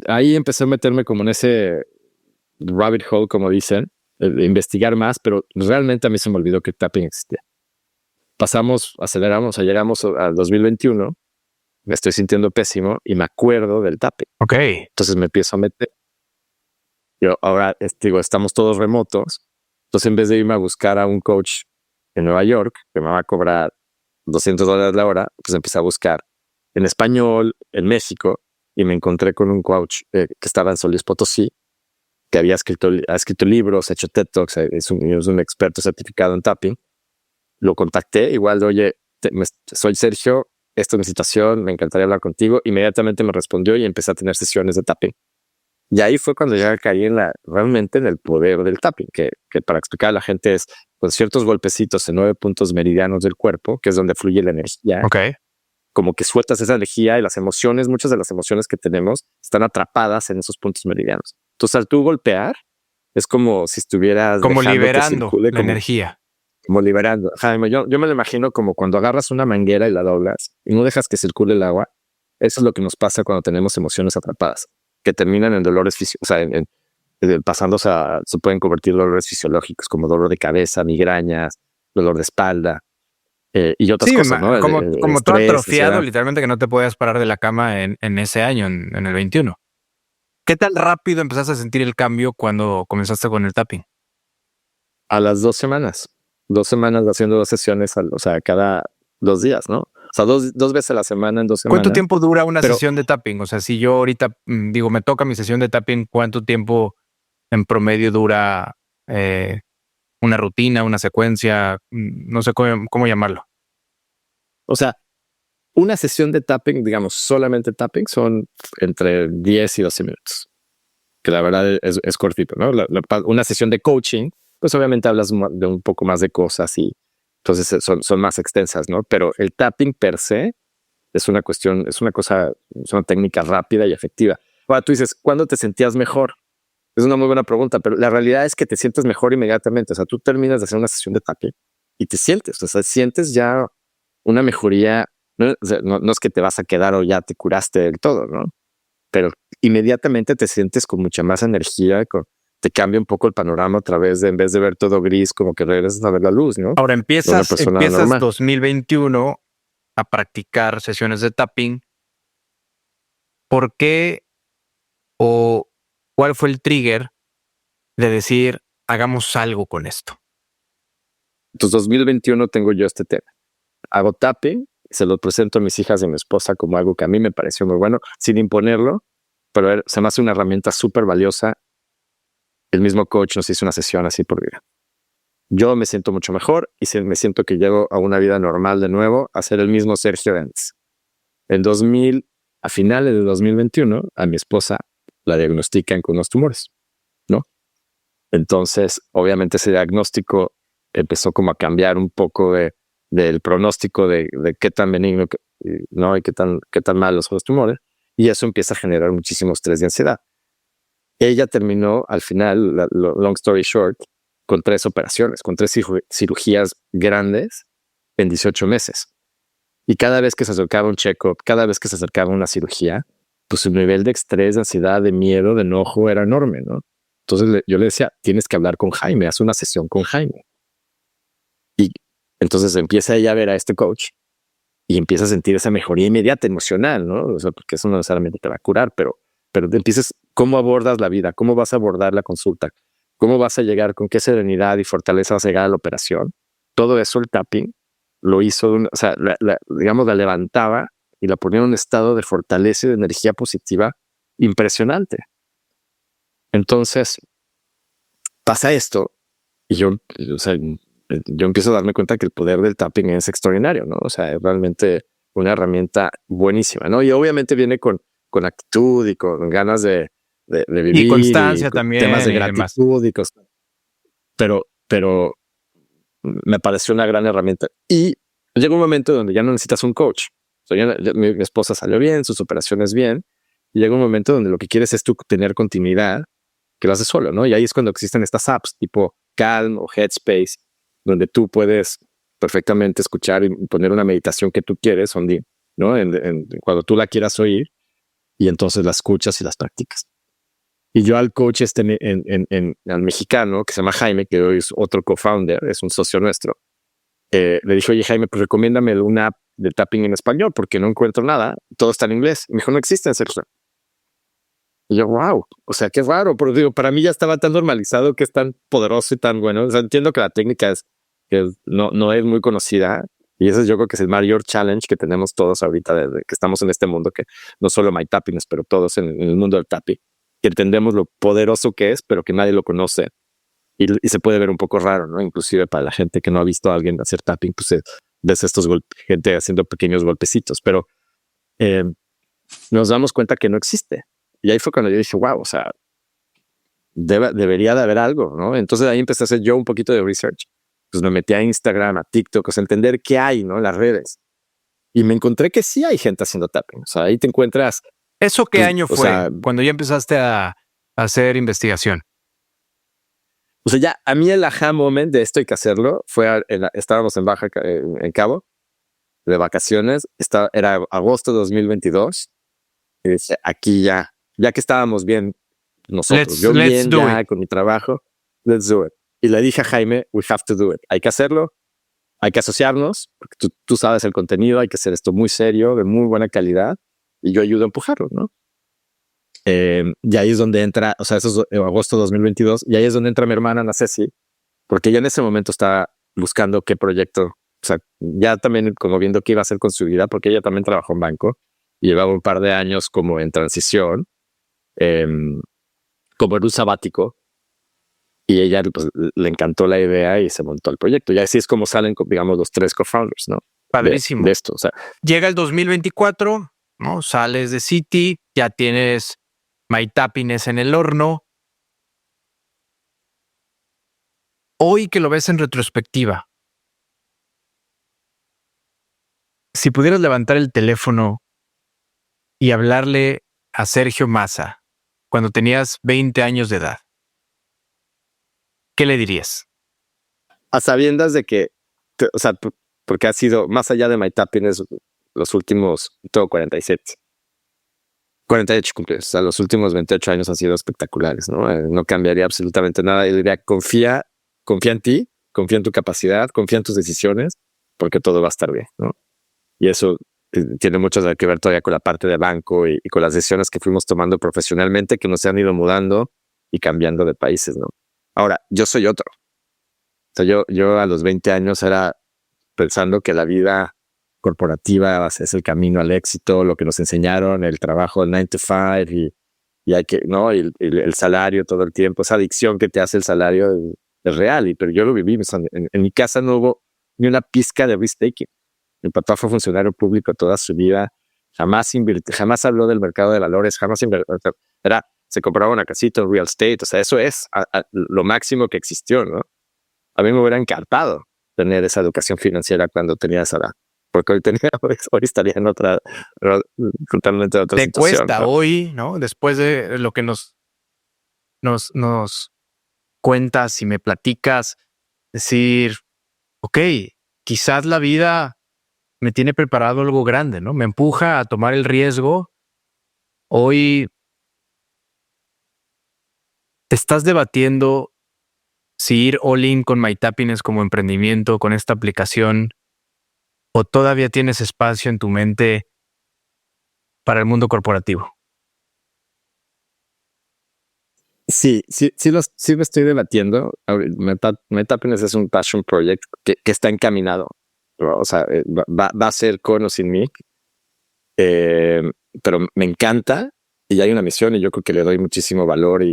ahí empecé a meterme como en ese rabbit hole, como dicen, investigar más, pero realmente a mí se me olvidó que tapping existía. Aceleramos, llegamos al 2021, me estoy sintiendo pésimo y me acuerdo del tapping. Ok. Entonces me empiezo a meter. Yo ahora, estamos todos remotos. Entonces, en vez de irme a buscar a un coach en Nueva York, que me va a cobrar $200 la hora, pues empecé a buscar en español, en México, y me encontré con un coach que estaba en San Luis Potosí, que ha escrito libros, ha hecho TED Talks, es un experto certificado en tapping. Lo contacté, igual de, oye, soy Sergio, esta es mi situación, me encantaría hablar contigo. Inmediatamente me respondió y empecé a tener sesiones de tapping. Y ahí fue cuando ya caí realmente en el poder del tapping, que para explicar a la gente es con ciertos golpecitos en 9 puntos meridianos del cuerpo, que es donde fluye la energía. Okay. Como que sueltas esa energía y las emociones, muchas de las emociones que tenemos están atrpadas en esos puntos meridianos. Entonces, al tú golpear, es como si estuvieras como liberando que circule, la energía. Como liberando. Jaime, yo me lo imagino como cuando agarras una manguera y la doblas y no dejas que circule el agua. Eso es lo que nos pasa cuando tenemos emociones atrapadas, que terminan en dolores físicos, o sea, pasándose se pueden convertir dolores fisiológicos como dolor de cabeza, migrañas, dolor de espalda y otras cosas, ¿no? Como todo Estrés, atrofiado, ansiedad. literalmente que no te podías parar de la cama en ese año, en el 21. ¿Qué tan rápido empezaste a sentir el cambio cuando comenzaste con el tapping? A las 2 semanas. 2 semanas haciendo 2 sesiones, cada 2 días, ¿no? O sea, dos veces a la semana en 2 semanas. ¿Cuánto tiempo dura una sesión de tapping? O sea, si yo ahorita me toca mi sesión de tapping, ¿cuánto tiempo en promedio dura una rutina, una secuencia? No sé cómo llamarlo. O sea, una sesión de tapping, digamos, solamente tapping, son entre 10 y 12 minutos. Que la verdad es cortito, ¿no? Una sesión de coaching, pues obviamente hablas de un poco más de cosas y entonces son más extensas, ¿no? Pero el tapping per se es una técnica rápida y efectiva. Ahora tú dices, ¿cuándo te sentías mejor? Es una muy buena pregunta, pero la realidad es que te sientes mejor inmediatamente. O sea, tú terminas de hacer una sesión de tapping y te sientes, o sea, sientes ya una mejoría. No, o sea, no es que te vas a quedar o ya te curaste del todo, ¿no? Pero inmediatamente te sientes con mucha más energía, te cambia un poco el panorama otra vez, en vez de ver todo gris, como que regresas a ver la luz, ¿no? Ahora empiezas 2021 a practicar sesiones de tapping. ¿Por qué o cuál fue el trigger de decir, hagamos algo con esto? Entonces, 2021 tengo yo este tema. Hago tapping, se lo presento a mis hijas y a mi esposa como algo que a mí me pareció muy bueno, sin imponerlo, pero se me hace una herramienta súper valiosa. El mismo coach nos hizo una sesión así por vida. Yo me siento mucho mejor y me siento que llego a una vida normal de nuevo, a ser el mismo Sergio Dens. A finales de 2021, a mi esposa la diagnostican con unos tumores, ¿no? Entonces, obviamente ese diagnóstico empezó como a cambiar un poco del pronóstico de qué tan benigno, ¿no? Y qué tan malos son los tumores. Y eso empieza a generar muchísimo estrés y ansiedad. Ella terminó al final, long story short, con 3 operaciones, con 3 cirugías grandes en 18 meses. Y cada vez que se acercaba un check-up, cada vez que se acercaba una cirugía, pues su nivel de estrés, de ansiedad, de miedo, de enojo era enorme, ¿no? Entonces yo le decía, tienes que hablar con Jaime, haz una sesión con Jaime. Y entonces empieza ella a ver a este coach y empieza a sentir esa mejoría inmediata emocional, ¿no? O sea, porque eso no necesariamente te va a curar, pero te empiezas, ¿cómo abordas la vida? ¿Cómo vas a abordar la consulta? ¿Cómo vas a llegar? ¿Con qué serenidad y fortaleza vas a llegar a la operación? Todo eso el tapping lo hizo, digamos, la levantaba y la ponía en un estado de fortaleza y de energía positiva impresionante. Entonces, pasa esto y yo empiezo a darme cuenta que el poder del tapping es extraordinario, ¿no? O sea, es realmente una herramienta buenísima, ¿no? Y obviamente viene con actitud y con ganas de vivir. Y constancia también. Temas de gratitud y cosas. Pero me pareció una gran herramienta. Y llega un momento donde ya no necesitas un coach. O sea, mi esposa salió bien, sus operaciones bien. Y llega un momento donde lo que quieres es tú tener continuidad, que lo haces solo, ¿no? Y ahí es cuando existen estas apps tipo Calm o Headspace, donde tú puedes perfectamente escuchar y poner una meditación que tú quieres, ¿no? Cuando tú la quieras oír, y entonces la escuchas y las practicas. Y yo al coach al mexicano, que se llama Jaime, que hoy es otro co-founder, es un socio nuestro, le dije, oye Jaime, pues recomiéndame una app de tapping en español, porque no encuentro nada, todo está en inglés. Y me dijo, no existe en Sergio. Y yo, wow, o sea, qué raro, pero digo, para mí ya estaba tan normalizado que es tan poderoso y tan bueno. O sea, entiendo que la técnica no es muy conocida, y ese yo creo que es el mayor challenge que tenemos todos ahorita desde que estamos en este mundo, que no solo MyTapping, pero todos en el mundo del tapping, que entendemos lo poderoso que es, pero que nadie lo conoce. Y se puede ver un poco raro, ¿no? Inclusive para la gente que no ha visto a alguien hacer tapping, pues ves gente haciendo pequeños golpecitos, pero nos damos cuenta que no existe. Y ahí fue cuando yo dije, wow, o sea, debería de haber algo, ¿no? Entonces ahí empecé a hacer yo un poquito de research. Pues me metí a Instagram, a TikTok, o sea, entender qué hay, ¿no? En las redes. Y me encontré que sí hay gente haciendo tapping. O sea, ahí te encuentras. ¿Eso qué año fue? O sea, cuando ya empezaste a hacer investigación. O sea, ya a mí el aha moment de esto hay que hacerlo fue, estábamos en en Cabo, de vacaciones. Era agosto de 2022. Y dice, aquí ya que estábamos bien nosotros. Yo bien ya con mi trabajo, let's do it. Y le dije a Jaime, we have to do it. Hay que hacerlo, hay que asociarnos, porque tú sabes el contenido, hay que hacer esto muy serio, de muy buena calidad, y yo ayudo a empujarlo, ¿no? Y ahí es donde entra, o sea, eso es agosto de 2022, y ahí es donde entra mi hermana, Ana Ceci, porque ella en ese momento estaba buscando qué proyecto, o sea, ya también como viendo qué iba a hacer con su vida, porque ella también trabajó en banco, y llevaba un par de años como en transición, como en un sabático, y ella pues, le encantó la idea y se montó el proyecto. Y así es como salen, digamos, los 3 co-founders, ¿no? Padrísimo. De esto, o sea. Llega el 2024, ¿no? Sales de Citi, ya tienes MyTappiness en el horno. Hoy que lo ves en retrospectiva, si pudieras levantar el teléfono y hablarle a Sergio Massa cuando tenías 20 años de edad, ¿qué le dirías? A sabiendas de que, o sea, porque ha sido más allá de MyTappiness los últimos, tengo 47. 48 cumpleaños, o sea, los últimos 28 años han sido espectaculares, ¿no? No cambiaría absolutamente nada. Yo diría, confía en ti, confía en tu capacidad, confía en tus decisiones, porque todo va a estar bien, ¿no? Y eso tiene mucho que ver todavía con la parte de banco y con las decisiones que fuimos tomando profesionalmente, que nos han ido mudando y cambiando de países, ¿no? Ahora, yo soy otro. O sea, yo a los 20 años era pensando que la vida corporativa es el camino al éxito, lo que nos enseñaron, el trabajo, el 9 to 5 y hay que, ¿no? Y el salario todo el tiempo, esa adicción que te hace el salario es real, pero yo lo viví. En mi casa no hubo ni una pizca de risk-taking. Mi papá fue funcionario público toda su vida, jamás habló del mercado de valores, se compraba una casita, real estate, o sea, eso es lo máximo que existió, ¿no? A mí me hubiera encantado tener esa educación financiera cuando tenía esa edad, porque hoy estaría en totalmente otra situación. Te cuesta, ¿no? Hoy, ¿no? Después de lo que nos cuentas y me platicas, decir, ok, quizás la vida me tiene preparado algo grande, ¿no? Me empuja a tomar el riesgo. Hoy te estás debatiendo si ir all in con MyTappiness como emprendimiento, con esta aplicación, o todavía tienes espacio en tu mente para el mundo corporativo. Sí me estoy debatiendo. MyTappiness es un passion project que está encaminado. O sea, va a ser con o sin mí. Pero me encanta y hay una misión y yo creo que le doy muchísimo valor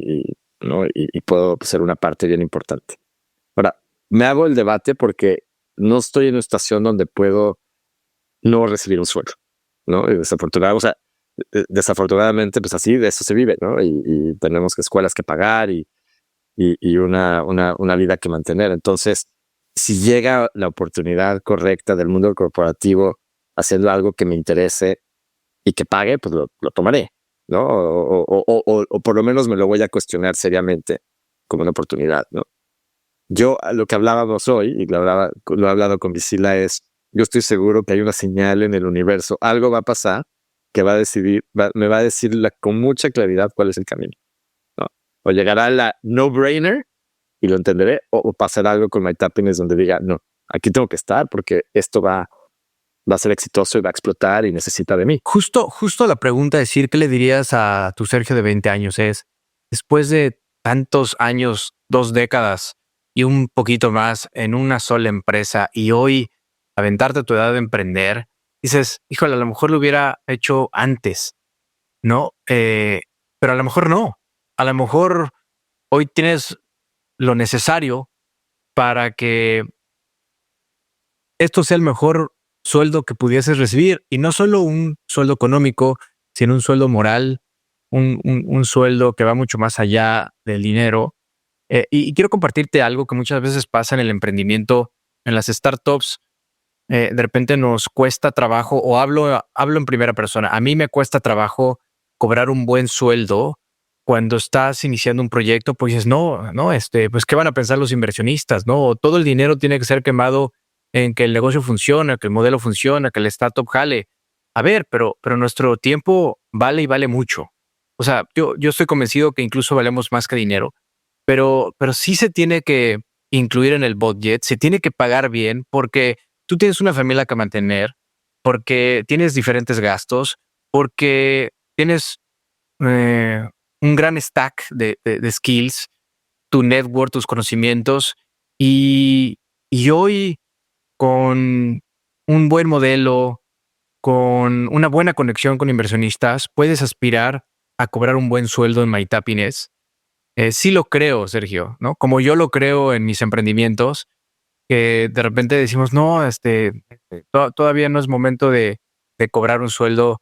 ¿no? y puedo ser una parte bien importante. Ahora, me hago el debate porque no estoy en una situación donde puedo no recibir un sueldo, ¿no? Y desafortunadamente, pues así de eso se vive, ¿no? Y tenemos escuelas que pagar y una vida que mantener. Entonces, si llega la oportunidad correcta del mundo corporativo haciendo algo que me interese y que pague, pues lo tomaré, ¿no? O por lo menos me lo voy a cuestionar seriamente como una oportunidad, ¿no? Yo, lo que hablábamos hoy, y lo he hablado con Visila, es, yo estoy seguro que hay una señal en el universo, algo va a pasar que me va a decir con mucha claridad cuál es el camino, ¿no? O llegará la no-brainer y lo entenderé, o pasará algo con MyTappiness donde diga, no, aquí tengo que estar porque esto va a ser exitoso y va a explotar y necesita de mí. Justo la pregunta es decir, ¿qué le dirías a tu Sergio de 20 años? Es, después de tantos años, 2 décadas y un poquito más en una sola empresa y hoy aventarte a tu edad de emprender, dices, híjole, a lo mejor lo hubiera hecho antes, ¿no? Pero a lo mejor no. A lo mejor hoy tienes lo necesario para que esto sea el mejor sueldo que pudieses recibir, y no solo un sueldo económico, sino un sueldo moral, un sueldo que va mucho más allá del dinero. Y quiero compartirte algo que muchas veces pasa en el emprendimiento, en las startups. De repente nos cuesta trabajo, o hablo en primera persona, a mí me cuesta trabajo cobrar un buen sueldo cuando estás iniciando un proyecto, pues dices, pues ¿qué van a pensar los inversionistas? No, todo el dinero tiene que ser quemado en que el negocio funciona, que el modelo funciona, que el startup jale. A ver, pero nuestro tiempo vale y vale mucho. O sea, yo estoy convencido que incluso valemos más que dinero, pero sí se tiene que incluir en el budget, se tiene que pagar bien porque tú tienes una familia que mantener, porque tienes diferentes gastos, porque tienes un gran stack de skills, tu network, tus conocimientos y hoy con un buen modelo, con una buena conexión con inversionistas, puedes aspirar a cobrar un buen sueldo en MyTappiness. Sí lo creo, Sergio, ¿no? Como yo lo creo en mis emprendimientos, que de repente decimos, no, todavía no es momento de cobrar un sueldo.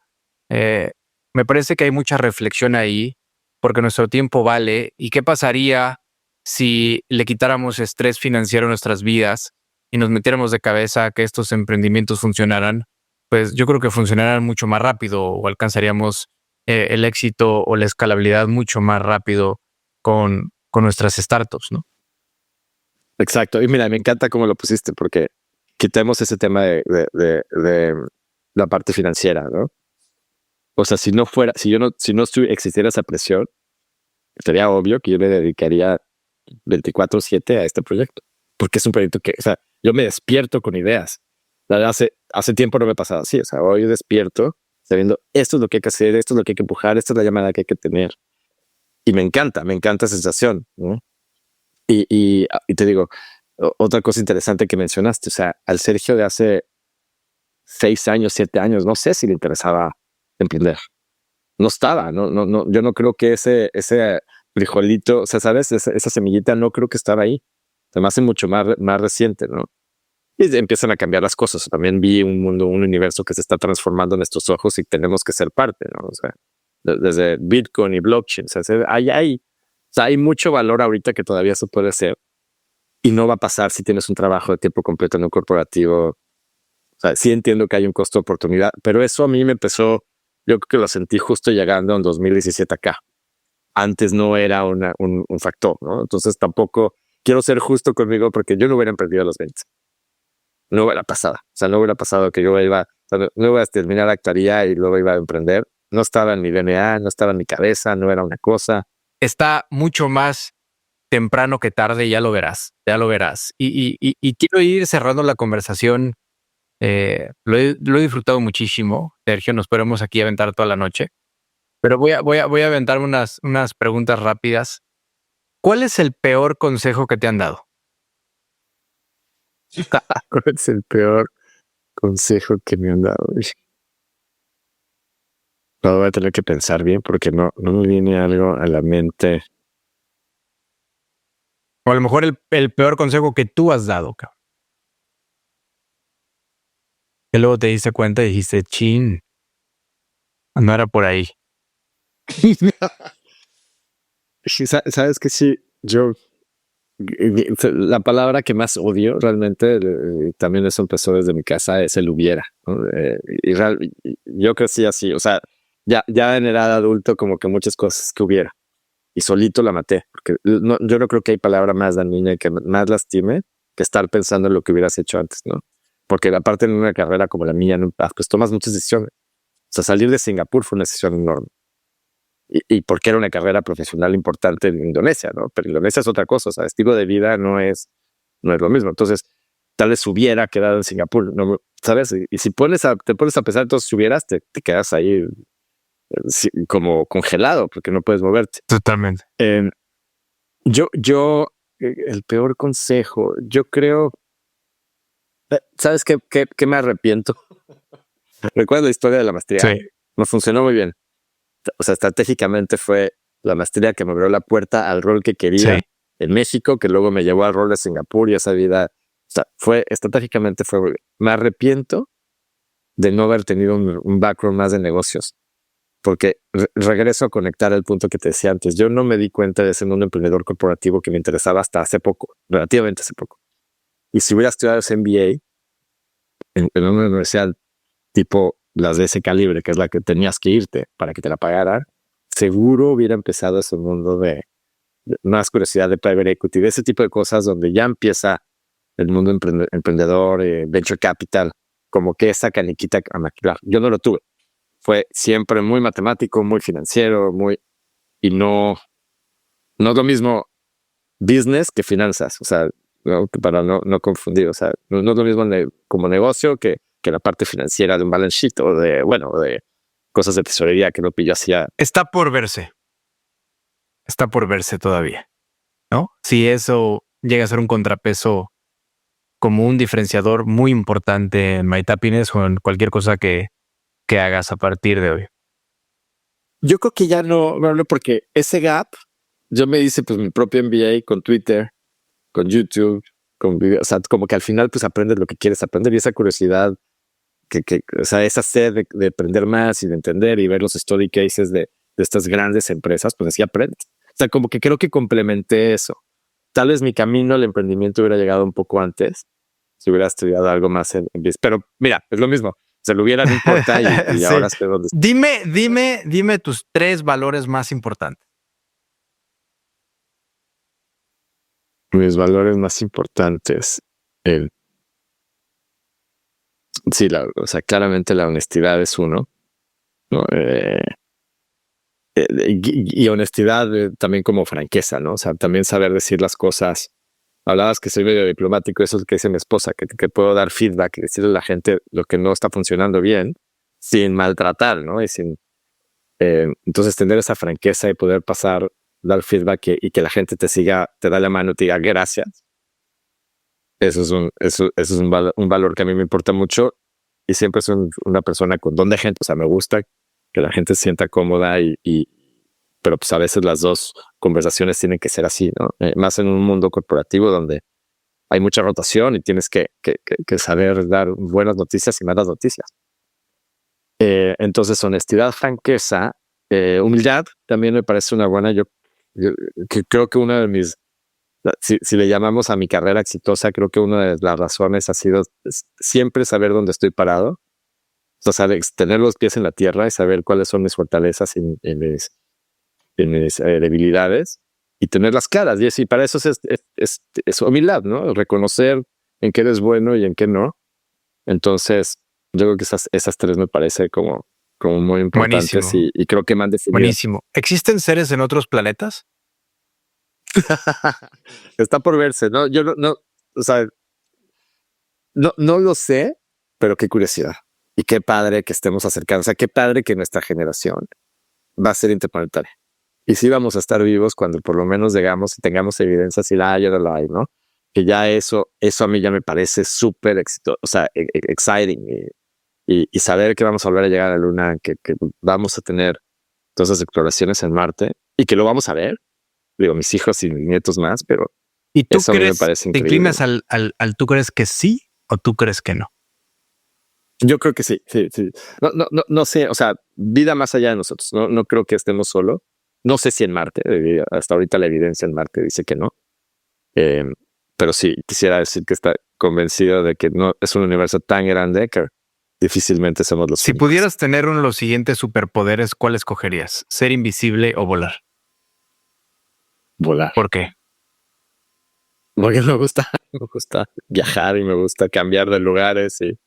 Eh, Me parece que hay mucha reflexión ahí, porque nuestro tiempo vale. ¿Y qué pasaría si le quitáramos estrés financiero a nuestras vidas y nos metiéramos de cabeza a que estos emprendimientos funcionaran? Pues yo creo que funcionaran mucho más rápido o alcanzaríamos el éxito o la escalabilidad mucho más rápido con nuestras startups, ¿no? Exacto. Y mira, me encanta cómo lo pusiste, porque quitemos ese tema de la parte financiera, ¿no? O sea, si no existiera esa presión, sería obvio que yo me dedicaría 24/7 a este proyecto, porque es un proyecto que, o sea, yo me despierto con ideas. La verdad, hace tiempo no me pasaba así. O sea, hoy despierto sabiendo esto es lo que hay que hacer, esto es lo que hay que empujar, esta es la llamada que hay que tener. Y me encanta esa sensación, ¿no? Y te digo, otra cosa interesante que mencionaste, o sea, al Sergio de hace 6 años, 7 años, no sé si le interesaba emprender. No estaba, no, yo no creo que ese frijolito, o sea, ¿sabes? Esa semillita no creo que estaba ahí. Además, es mucho más reciente, ¿no? Y empiezan a cambiar las cosas. También vi un mundo, un universo que se está transformando en estos ojos y tenemos que ser parte, ¿no? O sea, desde Bitcoin y blockchain, o sea, hay mucho valor ahorita que todavía se puede hacer y no va a pasar si tienes un trabajo de tiempo completo en un corporativo. O sea, sí entiendo que hay un costo de oportunidad, pero eso a mí me empezó, yo creo que lo sentí justo llegando en 2017 acá. Antes no era un factor, ¿no? Entonces tampoco quiero ser justo conmigo porque yo no hubiera emprendido a los 20. No hubiera pasado. O sea, no hubiera pasado que yo iba, o sea, no iba a terminar actuaría y luego iba a emprender. No estaba en mi DNA, no estaba en mi cabeza, no era una cosa. Está mucho más temprano que tarde, ya lo verás, ya lo verás. Y quiero ir cerrando la conversación. Lo he disfrutado muchísimo, Sergio. Nos podemos aquí aventar toda la noche. Pero voy a aventar unas preguntas rápidas. ¿Cuál es el peor consejo que te han dado? ¿Cuál es el peor consejo que me han dado? Lo voy a tener que pensar bien porque no me viene algo a la mente. O a lo mejor el peor consejo que tú has dado, cabrón. Que luego te diste cuenta y dijiste, chin, no era por ahí. ¿Sabes que sí? Yo, la palabra que más odio realmente, también eso empezó desde mi casa, es el hubiera, ¿no? Yo crecí así, o sea, ya en edad adulto como que muchas cosas que hubiera. Y solito la maté, porque yo no creo que hay palabra más dañina y que más lastime que estar pensando en lo que hubieras hecho antes, ¿no? Porque aparte en una carrera como la mía, pues tomas muchas decisiones. O sea, salir de Singapur fue una decisión enorme. Y porque era una carrera profesional importante en Indonesia, ¿no? Pero Indonesia es otra cosa, o sea, estilo de vida no es lo mismo. Entonces, tal vez hubiera quedado en Singapur, ¿no? ¿Sabes? Y si te pones a pensar, entonces si hubieras, te quedas ahí como congelado porque no puedes moverte. Totalmente. El peor consejo, yo creo, ¿sabes qué me arrepiento? Recuerdo la historia de la maestría. Sí. No funcionó muy bien. O sea, estratégicamente fue la maestría que me abrió la puerta al rol que quería en México, que luego me llevó al rol de Singapur y esa vida. O sea, estratégicamente fue muy bien. Me arrepiento de no haber tenido un background más de negocios. Porque regreso a conectar el punto que te decía antes. Yo no me di cuenta de ser un emprendedor corporativo que me interesaba hasta hace poco, relativamente hace poco. Y si hubiera estudiado ese MBA en una universidad tipo las de ese calibre, que es la que tenías que irte para que te la pagaran, seguro hubiera empezado ese mundo de más curiosidad de private equity, de ese tipo de cosas donde ya empieza el mundo emprendedor, venture capital, como que esa caniquita a maquilar. Yo no lo tuve. Fue siempre muy matemático, muy financiero, muy y no es lo mismo business que finanzas. O sea, ¿no? Para no confundir. O sea, no es lo mismo como negocio que la parte financiera de un balance sheet o de cosas de tesorería que lo pillo hacía. Está por verse. Está por verse todavía, ¿no? Si eso llega a ser un contrapeso como un diferenciador muy importante en MyTappiness o en cualquier cosa que hagas a partir de hoy. Yo creo que ya no, porque ese gap, yo me hice pues mi propio MBA con Twitter, con YouTube, con video, o sea, como que al final pues aprendes lo que quieres aprender y esa curiosidad, o sea, esa sed de aprender más y de entender y ver los study cases de estas grandes empresas, pues así aprendes. O sea, como que creo que complementé eso. Tal vez mi camino al emprendimiento hubiera llegado un poco antes, si hubiera estudiado algo más en business. Pero mira, es lo mismo. Se lo hubiera, no importa y Sí. ahora sé dónde estoy. Dime tus 3 valores más importantes. Mis valores más importantes. Sí, o sea, claramente la honestidad es uno, ¿no? Y honestidad también como franqueza, ¿no? O sea, también saber decir las cosas. Hablabas que soy medio diplomático, eso es lo que dice mi esposa, que puedo dar feedback y decirle a la gente lo que no está funcionando bien sin maltratar, ¿no? Y entonces tener esa franqueza y poder pasar, dar feedback y que la gente te siga, te da la mano, te diga gracias. Eso es un valor que a mí me importa mucho y siempre soy una persona con don de gente. O sea, me gusta que la gente se sienta cómoda pero pues a veces las dos conversaciones tienen que ser así, ¿no? Más en un mundo corporativo donde hay mucha rotación y tienes que saber dar buenas noticias y malas noticias. Entonces, honestidad, franqueza, humildad también me parece una buena. Yo creo que una de mis, si le llamamos a mi carrera exitosa, creo que una de las razones ha sido siempre saber dónde estoy parado. O sea, tener los pies en la tierra y saber cuáles son mis fortalezas y mis debilidades y tenerlas claras. Y para eso es humildad, ¿no? Reconocer en qué eres bueno y en qué no. Entonces, yo creo que esas 3 me parece como muy importantes y creo que me han definido. Buenísimo. ¿Existen seres en otros planetas? Está por verse, ¿no? Yo no, o sea, no lo sé, pero qué curiosidad. Y qué padre que estemos acercando. O sea, qué padre que nuestra generación va a ser interplanetaria. Y sí vamos a estar vivos cuando por lo menos llegamos y tengamos evidencia si la hay o no la hay, ¿no? Que ya eso a mí ya me parece súper exitoso, o sea, exciting. Y saber que vamos a volver a llegar a la Luna, que vamos a tener todas esas exploraciones en Marte y que lo vamos a ver. Digo, mis hijos y mis nietos más, pero ¿Y tú eso a mí me parece te increíble. inclinas al tú crees que sí o tú crees que no? Yo creo que sí. No sé, o sea, vida más allá de nosotros. No creo que estemos solo. No sé si en Marte, hasta ahorita la evidencia en Marte dice que no. Pero sí, quisiera decir que está convencido de que no es un universo tan grande que difícilmente somos los Si únicos. pudieras tener uno de los siguientes superpoderes, ¿cuál escogerías? ¿Ser invisible o volar? Volar. ¿Por qué? Porque me gusta viajar y me gusta cambiar de lugares y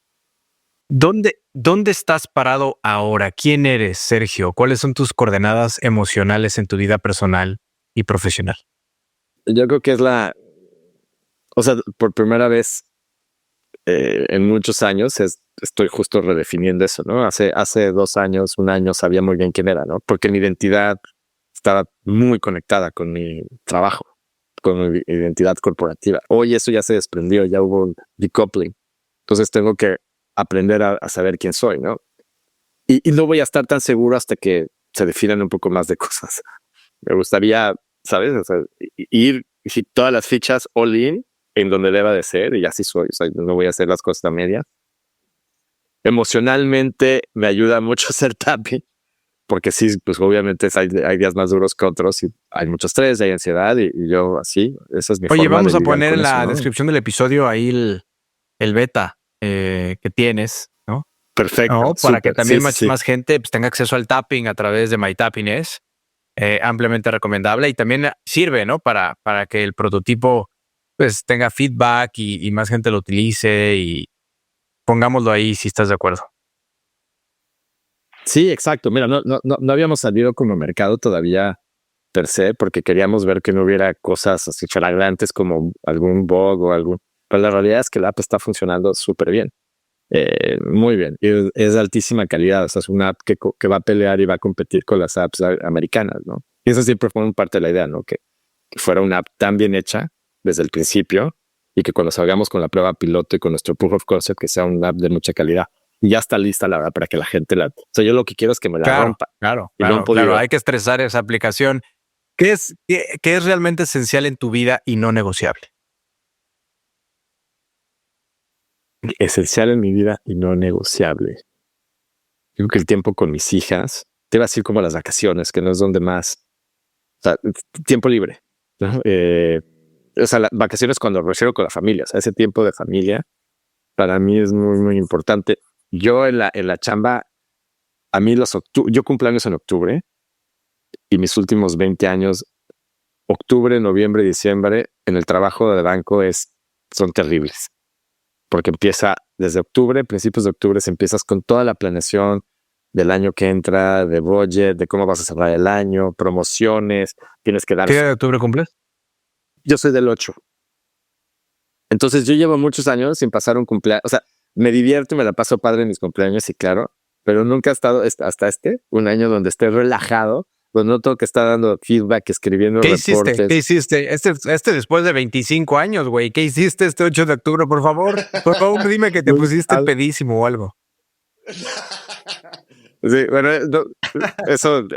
¿Dónde estás parado ahora? ¿Quién eres, Sergio? ¿Cuáles son tus coordenadas emocionales en tu vida personal y profesional? yo creo que o sea, por primera vez en muchos años estoy justo redefiniendo eso, ¿no? Hace 2 años, 1 año sabía muy bien quién era, ¿no? Porque mi identidad estaba muy conectada con mi trabajo, con mi identidad corporativa. Hoy eso ya se desprendió, ya hubo un decoupling. Entonces tengo que aprender a saber quién soy, ¿no? Y no voy a estar tan seguro hasta que se definan un poco más de cosas. Me gustaría, ¿sabes? O sea, ir todas las fichas all in en donde deba de ser y así soy. O sea, no voy a hacer las cosas a medias. Emocionalmente me ayuda mucho hacer tapping porque sí, pues obviamente hay días más duros que otros y hay mucho estrés, hay ansiedad y yo así, esa es mi forma de Oye, vamos a lidiar poner con en la eso, ¿no? descripción del episodio ahí el beta que tienes, ¿no? Perfecto. ¿No? Para que Súper. también Sí. más gente pues, tenga acceso al tapping a través de MyTappiness. Ampliamente recomendable y también sirve, ¿no? Para que el prototipo pues tenga feedback y más gente lo utilice y pongámoslo ahí si estás de acuerdo. Sí, exacto. Mira, no habíamos salido como mercado todavía per se, porque queríamos ver que no hubiera cosas así flagrantes como algún bug o algún... Pero la realidad es que la app está funcionando súper bien. Muy bien. Y es de altísima calidad. O sea, es una app que va a pelear y va a competir con las apps americanas, ¿no? Y eso siempre fue parte de la idea, ¿no? Que fuera una app tan bien hecha desde el principio y que cuando salgamos con la prueba piloto y con nuestro proof of concept, que sea una app de mucha calidad. Y ya está lista la verdad para que la gente la... O sea, yo lo que quiero es que me la rompa. Claro, claro. Hay que estresar esa aplicación. ¿Qué es realmente esencial en tu vida y no negociable? Esencial en mi vida y no negociable. Creo que el tiempo con mis hijas, te va a decir como las vacaciones, que no es donde más... O sea, tiempo libre, ¿no? O sea, las vacaciones cuando me refiero con la familia. O sea, ese tiempo de familia para mí es muy, muy importante. Yo en la chamba, a mí yo cumplo años en octubre y mis últimos 20 años, octubre, noviembre, diciembre, en el trabajo de banco son terribles. Porque empieza desde octubre, principios de octubre, empiezas con toda la planeación del año que entra, de budget, de cómo vas a cerrar el año, promociones, tienes que dar... ¿Qué día de octubre cumples? Yo soy del 8. Entonces yo llevo muchos años sin pasar un cumpleaños. O sea, me divierto y me la paso padre en mis cumpleaños, sí, claro, pero nunca he estado hasta un año donde esté relajado, donde no tengo que estar dando feedback, escribiendo reportes. ¿Qué hiciste? Este después de 25 años, güey. ¿Qué hiciste este 8 de octubre, por favor? Por favor, dime que te pusiste pedísimo o algo. Sí, bueno, eso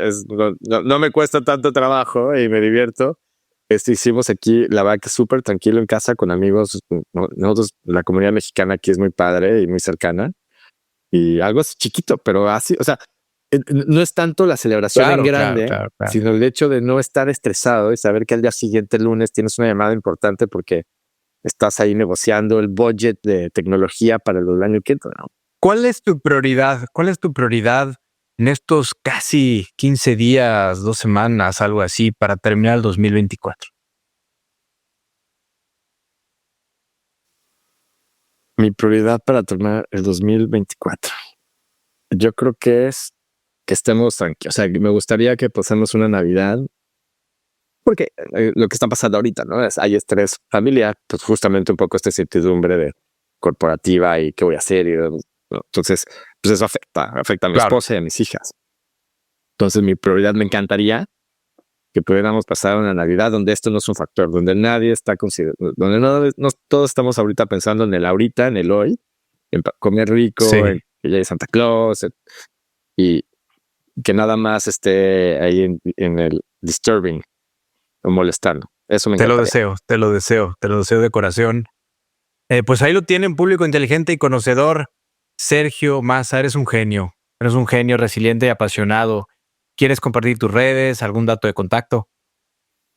no me cuesta tanto trabajo y me divierto. Hicimos aquí, la verdad que súper tranquilo en casa con amigos. Nosotros, la comunidad mexicana aquí es muy padre y muy cercana. Y algo así chiquito, pero así, o sea, no es tanto la celebración en grande, claro. Sino el hecho de no estar estresado y saber que al día siguiente, el lunes, tienes una llamada importante porque estás ahí negociando el budget de tecnología para el año que entra, ¿no? ¿Cuál es tu prioridad? ¿Cuál es tu prioridad en estos casi 15 días, 2 semanas, algo así, para terminar el 2024? Mi prioridad para terminar el 2024. Yo creo que es que estemos tranquilos. O sea, me gustaría que pasemos una Navidad, porque lo que está pasando ahorita, ¿no? Hay estrés familiar, pues justamente un poco esta incertidumbre de corporativa y qué voy a hacer. ¿No? Entonces, pues eso afecta a mi esposa y a mis hijas. Entonces, mi prioridad, me encantaría que pudiéramos pasar una Navidad donde esto no es un factor, donde nadie está considerando, donde no todos estamos ahorita pensando en el ahorita, en el hoy, en comer rico, sí, en que llegue Santa Claus, y que nada más esté ahí en el disturbing o molestando. Eso me encantaría. Te lo deseo de corazón. Pues ahí lo tienen, público inteligente y conocedor. Sergio Maza, eres un genio resiliente y apasionado. ¿Quieres compartir tus redes, algún dato de contacto?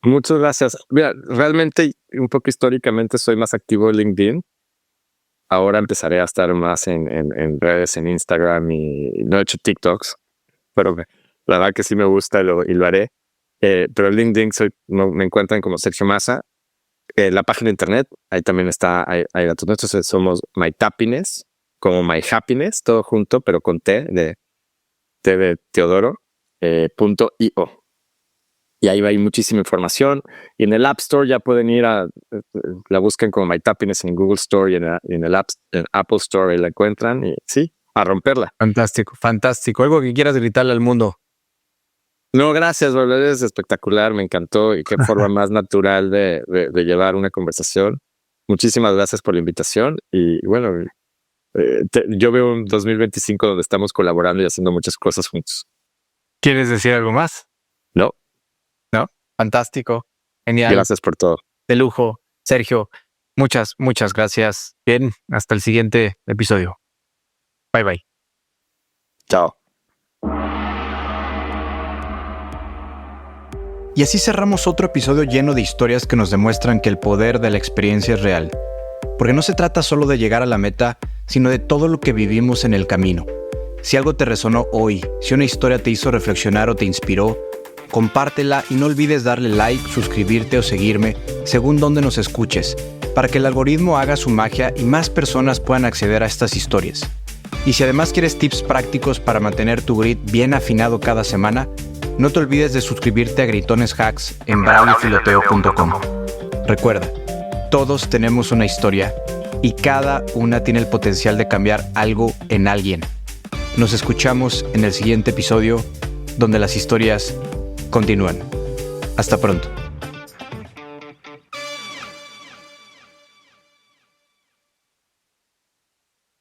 Muchas gracias. Mira, realmente, un poco históricamente, soy más activo en LinkedIn. Ahora empezaré a estar más en redes, en Instagram, y no he hecho TikToks, pero la verdad que sí me gusta y lo haré. Pero en LinkedIn me encuentran como Sergio Maza. La página de internet, ahí también está, hay datos nuestros. Somos MyTappiness, como My Happiness, todo junto, pero con T de Teodoro. .io. Y ahí hay muchísima información. Y en el App Store ya pueden ir la buscan como MyTappiness en Google Store y en el Apple Store, y la encuentran, y sí, a romperla. Fantástico. Algo que quieras gritarle al mundo. No, gracias, eres espectacular, me encantó, y qué forma más natural de llevar una conversación. Muchísimas gracias por la invitación, y bueno, yo veo un 2025 donde estamos colaborando y haciendo muchas cosas juntos. ¿Quieres decir algo más? No. Fantástico. Genial. Gracias por todo. De lujo. Sergio, muchas gracias. Bien, hasta el siguiente episodio. Bye. Chao. Y así cerramos otro episodio lleno de historias que nos demuestran que el poder de la experiencia es real. Porque no se trata solo de llegar a la meta, sino de todo lo que vivimos en el camino. Si algo te resonó hoy, si una historia te hizo reflexionar o te inspiró, compártela y no olvides darle like, suscribirte o seguirme según donde nos escuches, para que el algoritmo haga su magia y más personas puedan acceder a estas historias. Y si además quieres tips prácticos para mantener tu grit bien afinado cada semana, No te olvides de suscribirte a Gritones Hacks en braulifiloteo.com. Recuerda, todos tenemos una historia y cada una tiene el potencial de cambiar algo en alguien. Nos escuchamos en el siguiente episodio, donde las historias continúan. Hasta pronto.